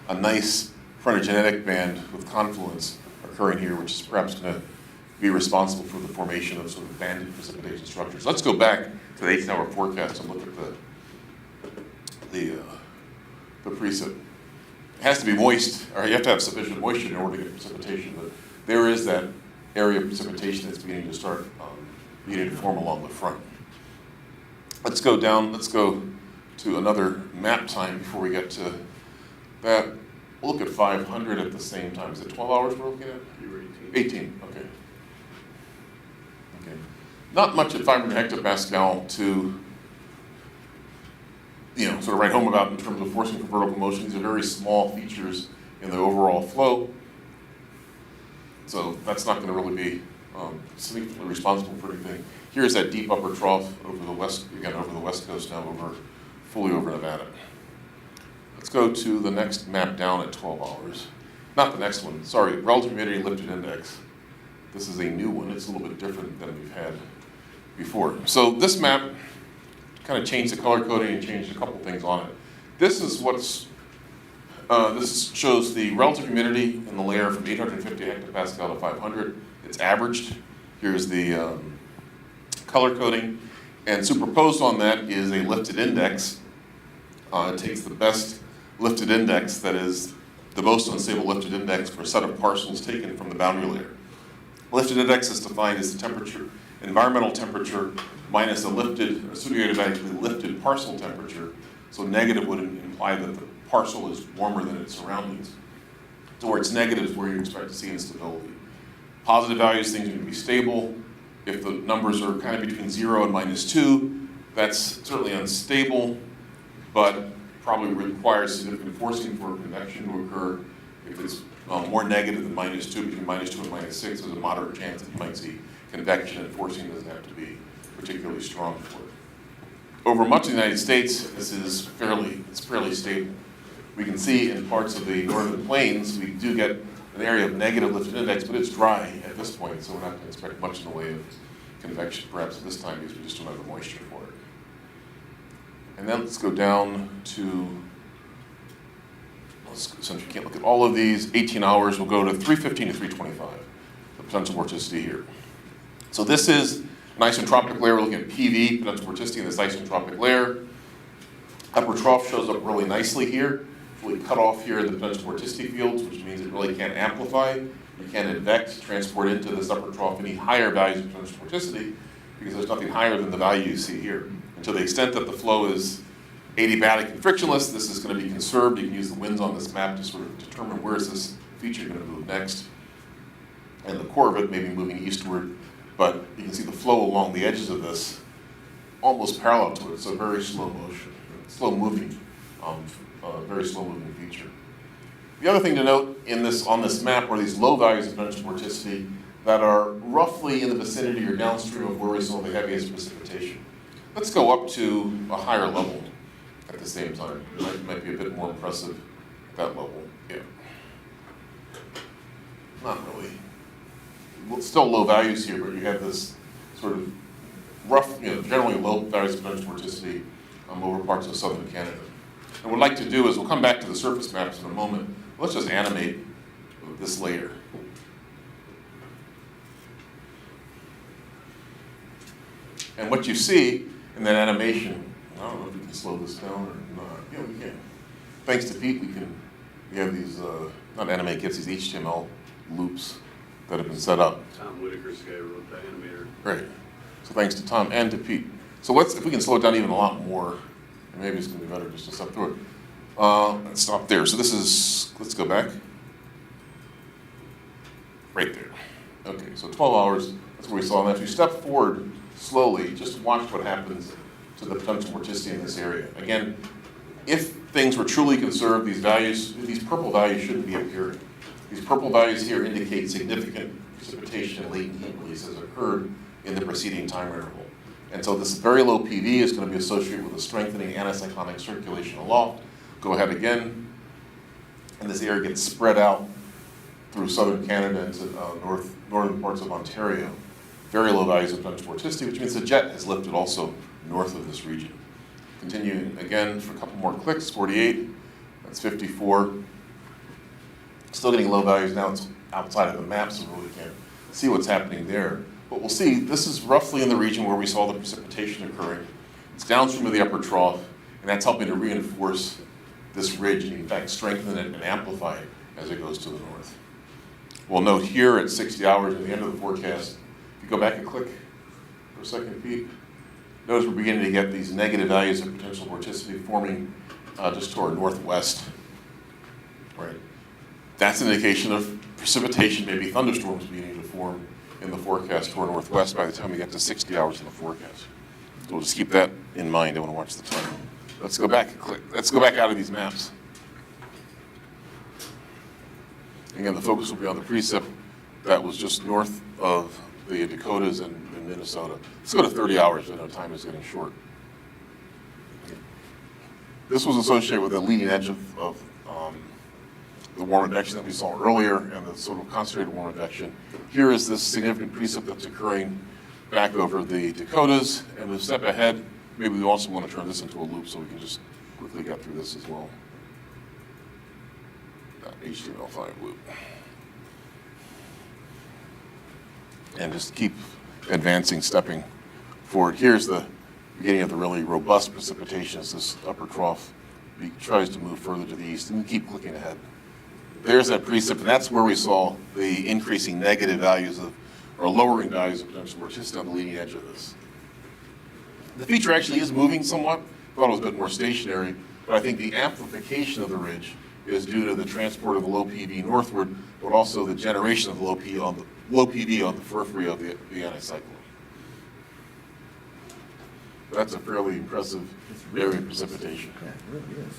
a nice frontogenetic band with confluence occurring here, which is perhaps going to be responsible for the formation of sort of banded precipitation structures. Let's go back to the 18-hour forecast and look at the precip. It has to be moist, or you have to have sufficient moisture in order to get precipitation, but there is that area of precipitation that's beginning to start beginning to form along the front. Let's go down, let's go to another map time before we get to that. We'll look at 500 at the same time. Is it 12 hours we're looking at? You were 18, okay. Okay. Not much at 500 hectopascal to, sort of write home about in terms of forcing for vertical motion. These are very small features in the overall flow. So that's not going to really be significantly responsible for anything. Here's that deep upper trough over the west, again, over the west coast now, fully over Nevada. Let's go to the next map down at 12 hours. Not the next one, sorry, relative humidity lifted index. This is a new one. It's a little bit different than we've had before. So this map kind of changed the color coding and changed a couple things on it. This is this shows the relative humidity in the layer from 850 hectopascal to 500. It's averaged. Here's the color coding. And superposed on that is a lifted index. It takes the best lifted index, that is the most unstable lifted index for a set of parcels taken from the boundary layer. Lifted index is defined as the temperature, environmental temperature, minus a lifted, associatively lifted parcel temperature. So negative would imply that the parcel is warmer than its surroundings. So where it's negative is where you expect to see instability. Positive values, things are going to be stable. If the numbers are kind of between 0 and -2, that's certainly unstable, but probably requires significant forcing for convection to occur. If it's more negative than -2, between -2 and -6, there's a moderate chance that you might see convection, and forcing doesn't have to be particularly strong for it. Over much of the United States, this is fairly stable. We can see in parts of the northern plains, we do get an area of negative lifted index, but it's dry at this point, so we're not going to expect much in the way of convection, perhaps at this time, because we just don't have the moisture for it. And then let's go down to, since we can't look at all of these, 18 hours, we'll go to 315 to 325, the potential vorticity here. So this is an isentropic layer. We're looking at PV, potential vorticity in this isentropic layer. Upper trough shows up really nicely here. We cut off here the potential vorticity fields, which means it really can't amplify. You can't advect, transport into this upper trough any higher values of potential vorticity, because there's nothing higher than the value you see here. And to the extent that the flow is adiabatic and frictionless, this is going to be conserved. You can use the winds on this map to sort of determine where is this feature going to move next. And the core of it may be moving eastward, but you can see the flow along the edges of this almost parallel to it, so very slow motion, slow moving, very slow moving feature. The other thing to note on this map are these low values of potential vorticity that are roughly in the vicinity or downstream of where we saw the heaviest precipitation. Let's go up to a higher level at the same time. It might be a bit more impressive at that level. Yeah. Not really. Well, still low values here, but you have this sort of rough, generally low values of potential vorticity over parts of southern Canada. And what I'd like to do is, we'll come back to the surface maps in a moment. Let's just animate this layer. And what you see in that animation, I don't know if we can slow this down or not. Yeah, we can. Thanks to Pete, we have these, not animate GIFs, these HTML loops that have been set up. Tom Whitaker's the guy who wrote the animator. Great. So thanks to Tom and to Pete. So if we can slow it down even a lot more, maybe it's going to be better just to step through it. Let's stop there. So let's go back. Right there. Okay, so 12 hours, that's where we saw. And if you step forward slowly, just watch what happens to the potential vorticity in this area. Again, if things were truly conserved, these purple values shouldn't be appearing. These purple values here indicate significant precipitation and latent heat release has occurred in the preceding time interval. And so this very low PV is going to be associated with a strengthening anticyclonic circulation aloft. Go ahead again, and this area gets spread out through southern Canada into northern parts of Ontario. Very low values of potential vorticity, which means the jet has lifted also north of this region. Continuing again for a couple more clicks, 48, that's 54. Still getting low values now. It's outside of the map, so we really can't see what's happening there. But we'll see, this is roughly in the region where we saw the precipitation occurring. It's downstream of the upper trough, And that's helping to reinforce this ridge, and in fact strengthen it and amplify it as it goes to the north. We'll note here at 60 hours at the end of the forecast, if you go back and click for a second, Pete, notice we're beginning to get these negative values of potential vorticity forming just to our northwest. Right. That's an indication of precipitation, maybe thunderstorms beginning to form in the forecast to our northwest by the time we get to 60 hours in the forecast. So we'll just keep that in mind. I want to watch the time. Let's go back and click. Let's go back out of these maps. Again, the focus will be on the precip that was just north of the Dakotas and Minnesota. Let's go to 30 hours. I know time is getting short. This was associated with the leading edge of the warm advection that we saw earlier and the sort of concentrated warm advection. Here is this significant precip that's occurring back over the Dakotas, and we'll step ahead. Maybe we also want to turn this into a loop so we can just quickly get through this as well. That HTML5 loop. And just keep advancing, stepping forward. Here's the beginning of the really robust precipitation as this upper trough tries to move further to the east, and we keep clicking ahead. There's that precip, and that's where we saw the increasing negative values of, or lowering values of potential vorticity on the leading edge of this. The feature actually is moving somewhat. Thought it was a bit more stationary, but I think the amplification of the ridge is due to the transport of the low PV northward, but also the generation of the low PV on the periphery of the anticyclone. That's a fairly impressive area of precipitation. Yeah, it really is.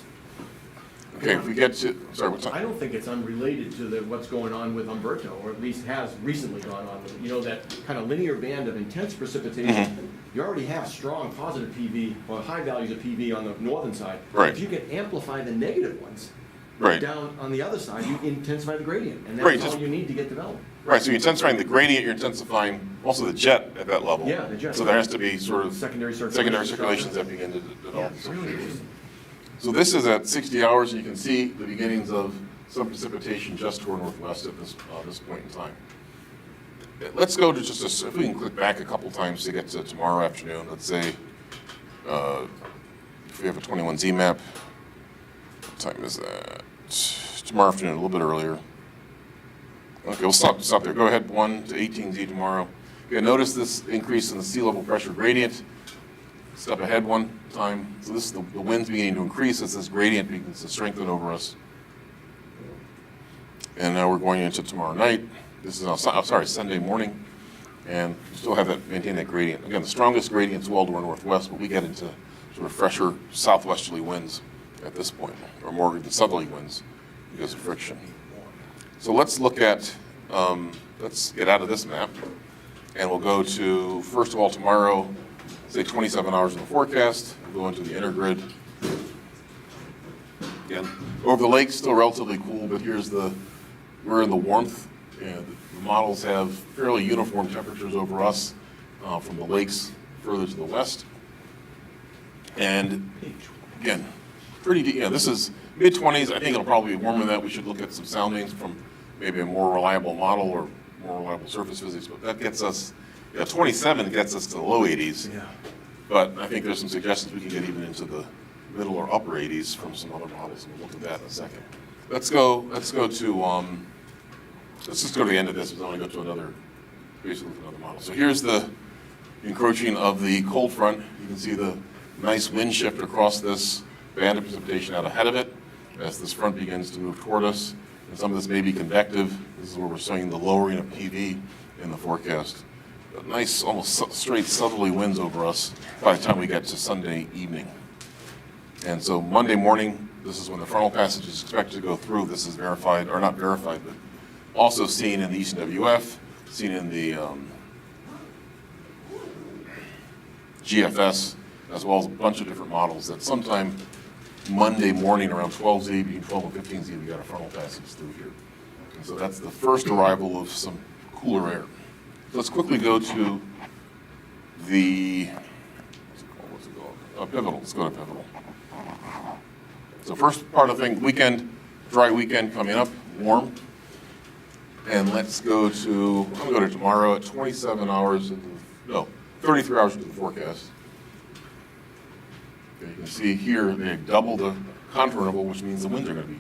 Okay, if we get to, sorry, what's I don't think it's unrelated to what's going on with Umberto, or at least has recently gone on with it. You know, that kind of linear band of intense precipitation. You already have strong positive PV, or high values of PV on the northern side. Right. If you can amplify the negative ones, Right. down on the other side, you intensify the gradient, and Right, that's all just- you need to get developed. Right, so you're intensifying the gradient, you're intensifying also the jet at that level. Yeah, the jet. So there has to be sort of Secondary circulations that begin to Yeah, develop. it's really interesting. So this is at 60 hours, and you can see the beginnings of some precipitation just to our northwest at this point in time. Let's go to just if we can click back a couple times to get to tomorrow afternoon. Let's say if we have a 21Z map, what time is that? Tomorrow afternoon, a little bit earlier. Okay, we'll stop there. Go ahead, 1 to 18Z tomorrow. Okay, notice this increase in the sea level pressure gradient. Step ahead one time. So this is the wind's beginning to increase as this gradient begins to strengthen over us. And now we're going into tomorrow night. This is, Sunday morning. And we still have that, maintain that gradient. Again, the strongest gradient's well to our northwest, but we get into sort of fresher southwesterly winds at this point, or more even southerly winds because of friction. So let's look at, let's get out of this map, and we'll go to, first of all, tomorrow, say 27 hours in the forecast. We'll go into the inner grid. Again, over the lake, still relatively cool, but we're in the warmth, and the models have fairly uniform temperatures over us from the lakes further to the west. And again, pretty deep, this is mid-20s. I think it'll probably be warmer than that. We should look at some soundings from maybe a more reliable model or more reliable surface physics, but that gets us, 27 gets us to the low 80s. Yeah. But I think there's some suggestions we can get even into the middle or upper 80s from some other models, and we'll look at that in a second. Let's just go to the end of this, and then I'll go to another model. So here's the encroaching of the cold front. You can see the nice wind shift across this band of precipitation out ahead of it as this front begins to move toward us. And some of this may be convective. This is where we're seeing the lowering of PV in the forecast. But nice, almost straight southerly winds over us by the time we get to Sunday evening. And so Monday morning, this is when the frontal passage is expected to go through. This is verified, or not verified, but also seen in the ECWF, seen in the GFS, as well as a bunch of different models that sometime Monday morning around 12Z, between 12 and 15Z, we got a frontal passage through here. And so that's the first arrival of some cooler air. So let's quickly go to the, what's it called? Pivotal, let's go to pivotal. So first part of the thing, dry weekend coming up, warm. And let's go to, I'm gonna go to tomorrow at 27 hours, 33 hours into the forecast. Okay, you can see here, they double the contour interval, which means the winds are gonna be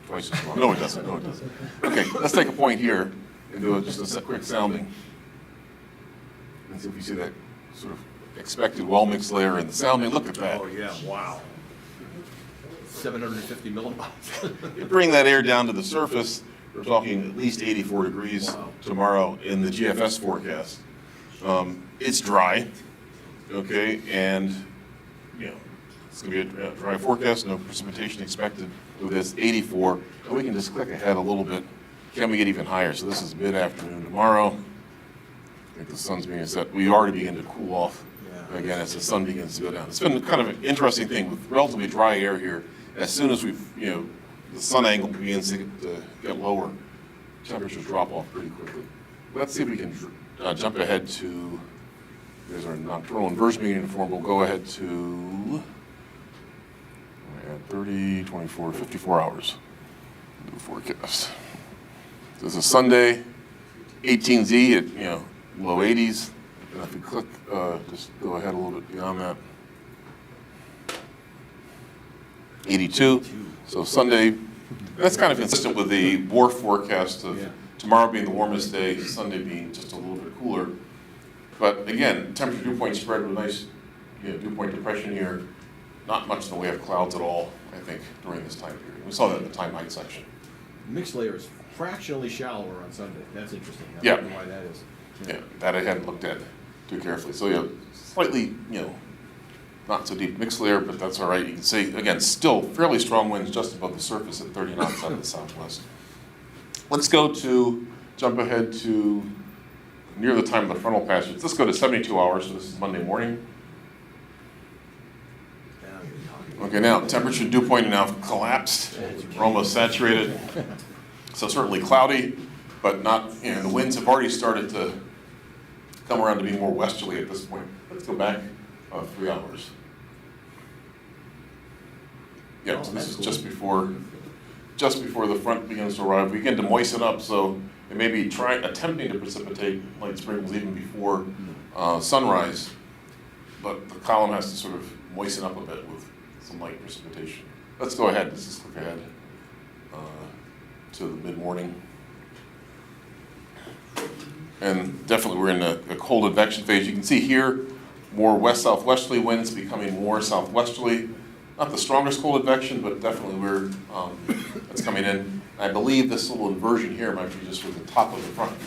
twice as strong. No, it doesn't, no, it doesn't. Okay, let's take a point here and do just a quick sounding. And see if you see that sort of expected well-mixed layer in the sounding. Look at that. Oh, yeah, wow. 750 millivolts. You bring that air down to the surface, we're talking at least 84 degrees tomorrow in the GFS forecast. It's dry, okay, and, you know, it's gonna be a dry forecast, no precipitation expected with this 84. And we can just click ahead a little bit. Can we get even higher? So this is mid-afternoon tomorrow. I think the sun's being set. We already begin to cool off again as the sun begins to go down. It's been kind of an interesting thing with relatively dry air here. As soon as we've, you know, the sun angle begins to get lower, temperatures drop off pretty quickly. Let's see if we can jump ahead to, there's our nocturnal inversion beginning to form. We'll go ahead to 30, 24, 54 hours. New forecast. This is Sunday, 18Z at, you know, low 80s. And if we click, just go ahead a little bit beyond that. 82. So Sunday, that's kind of consistent with the WRF forecast of tomorrow being the warmest day, Sunday being just a little bit cooler. But again, temperature dew point spread with a nice, you know, dew point depression here. Not much in the way of clouds at all, I think, during this time period. We saw that in the time height section. Mixed layer is fractionally shallower on Sunday. That's interesting. I Yeah. don't know why that is. Yeah, that I hadn't looked at too carefully. So yeah, slightly, you know, not so deep mixed layer, but that's all right. You can see, again, still fairly strong winds just above the surface at 30 knots out of the southwest. Let's go to, jump ahead to near the time of the frontal passage. Let's go to 72 hours, so this is Monday morning. Okay, now temperature dew point now collapsed. We're almost saturated. So certainly cloudy, but not, you know, the winds have already started to come around to be more westerly at this point. Let's go back 3 hours. Yeah, so this is just before the front begins to arrive. We begin to moisten up, so it may be attempting to precipitate light sprinkles even before sunrise, but the column has to sort of moisten up a bit with some light precipitation. Let's go ahead. Let's just click ahead to the mid-morning. And definitely we're in a cold advection phase. You can see here more west-southwesterly winds becoming more southwesterly. Not the strongest cold advection, but definitely that's coming in. I believe this little inversion here might be just with the top of the front.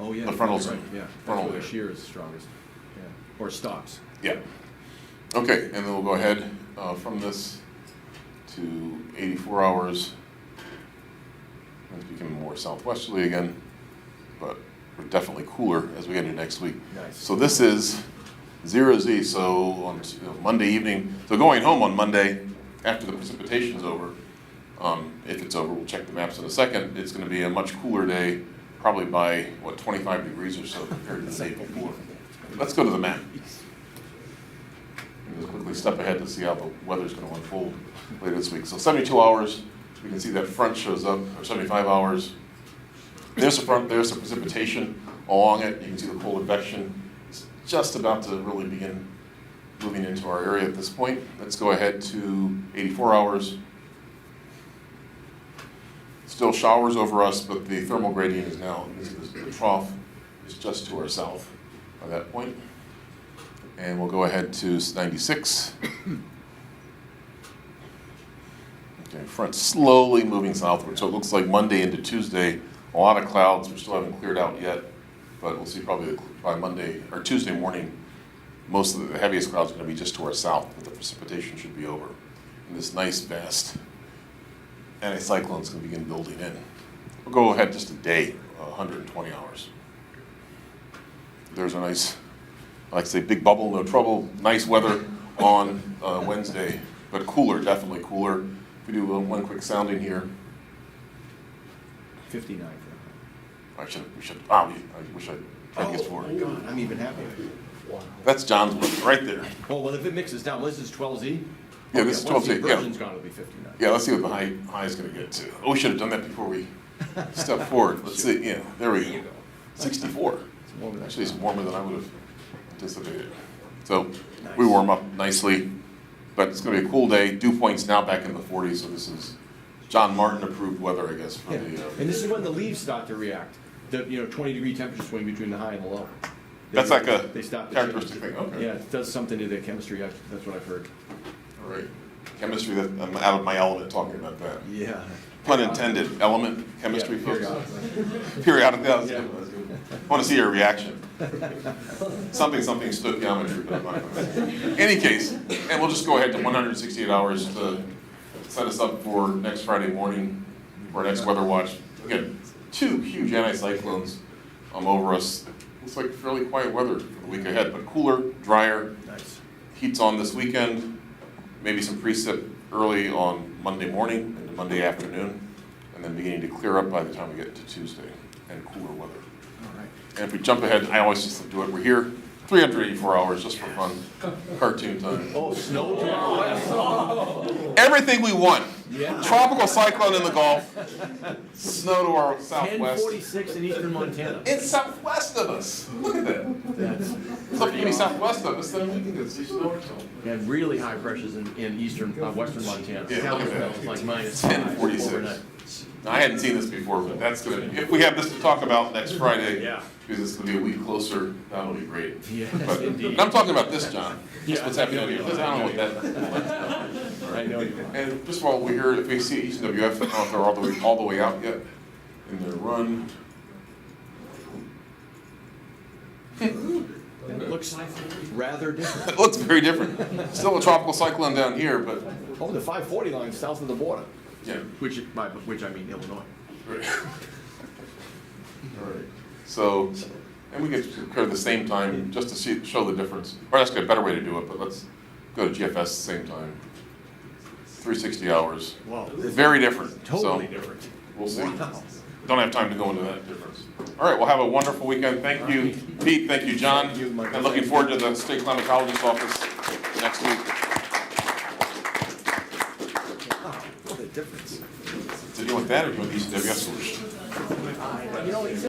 Oh, yeah. The frontal right. zone. Yeah. Frontal That's where the layer. shear is strongest. Yeah. Or stops. Yeah. Okay, and then we'll go ahead from this to 84 hours. It's becoming more southwesterly again, but we're definitely cooler as we get into next week. Nice. So this is 0Z, so on Monday evening, so going home on Monday after the precipitation's over, if it's over, we'll check the maps in a second, it's gonna be a much cooler day, probably by, 25 degrees or so compared to the day before. Let's go to the map. And just quickly step ahead to see how the weather's gonna unfold later this week. So 72 hours, we can see that front shows up, or 75 hours. There's the front, there's the precipitation along it. You can see the cold advection. It's just about to really begin moving into our area at this point. Let's go ahead to 84 hours. Still showers over us, but the thermal gradient is now, you can see the trough is just to our south by that point. And we'll go ahead to 96. Okay, front slowly moving southward, so it looks like Monday into Tuesday, a lot of clouds, we still haven't cleared out yet, but we'll see probably by Monday, or Tuesday morning, most of the heaviest clouds are gonna be just to our south, but the precipitation should be over. And this nice vast anticyclone is gonna begin building in. We'll go ahead just a day, 120 hours. There's a nice, I like to say big bubble, no trouble, nice weather on Wednesday, but cooler, definitely cooler. If we do one quick sounding here. 59. I wish I tried to get forward. God, I'm even happier. That's John's one, right there. Oh, well, if it mixes down, this is 12Z? Yeah, this is Once 12Z, the yeah. inversion's gone, it'll be 59. Yeah, let's see what the high is gonna get to. Oh, we should have done that before we step forward. Let's see, yeah, there we go. 64. It's warmer than Actually, it's warmer than I would have anticipated. So we warm up nicely, but it's gonna be a cool day. Dew point's now back in the 40s, so this is John Martin approved weather, I guess, for Yeah. the, And this is when the leaves start to react. The, 20-degree temperature swing between the high and the low. That's like a They stop to characteristic change. thing, okay. Yeah, it does something to their chemistry, that's what I've heard. All right. Chemistry, that, I'm out of my element talking about that. Yeah. Pun intended, element chemistry, Yeah, folks. periodically. Periodic, that was Yeah. good. I want to see your reaction. Something stoichiometry, but I'm not gonna. In any case, and we'll just go ahead to 168 hours to set us up for next Friday morning, for our next weather watch. Again, 2 huge anticyclones over us. Looks like fairly quiet weather for the week ahead, but cooler, drier. Nice. Heat's on this weekend, maybe some precip early on Monday morning and Monday afternoon, and then beginning to clear up by the time we get to Tuesday, and cooler weather. All right. And if we jump ahead, I always just do it, we're here 384 hours just for fun, cartoon time. Oh, snow to our west. Everything we want. Yeah. Tropical cyclone in the Gulf, snow to our southwest. 10:46 in eastern Montana. It's southwest of us. Look at that. That's It's up to be southwest of us, then we can get some snow or something. and really high pressures in eastern, western Montana. Yeah, look at that. Kalispell is like -5 10:46. overnight. Now, I hadn't seen this before, but that's gonna, if we have this to talk about next Friday, Yeah. because it's gonna be a week closer, that'll be great. Yes, But indeed. I'm talking about this, John. Just Yeah, what's happening over here, because I don't know what that. I know you are. And just while we're here, if we see East WF, I don't know if they're all the way out yet in their run. And it looks rather different. It looks very different. Still a tropical cyclone down here, but, Oh, the 540 line south of the border, yeah. which I mean Illinois. Right. All right. So, and we get to occur at the same time, just to show the difference. Or that's a better way to do it, but let's go to GFS at the same time. 360 hours. Wow. Very different. Totally So, different. we'll see. Wow. Don't have time to go into that difference. All right, well, have a wonderful weekend. Thank you, Pete. Thank you, John. Thank you, Michael. And looking forward to the state climatologist office next week. Wow, what a difference. To deal with that or do you want the ECWS solution? You know,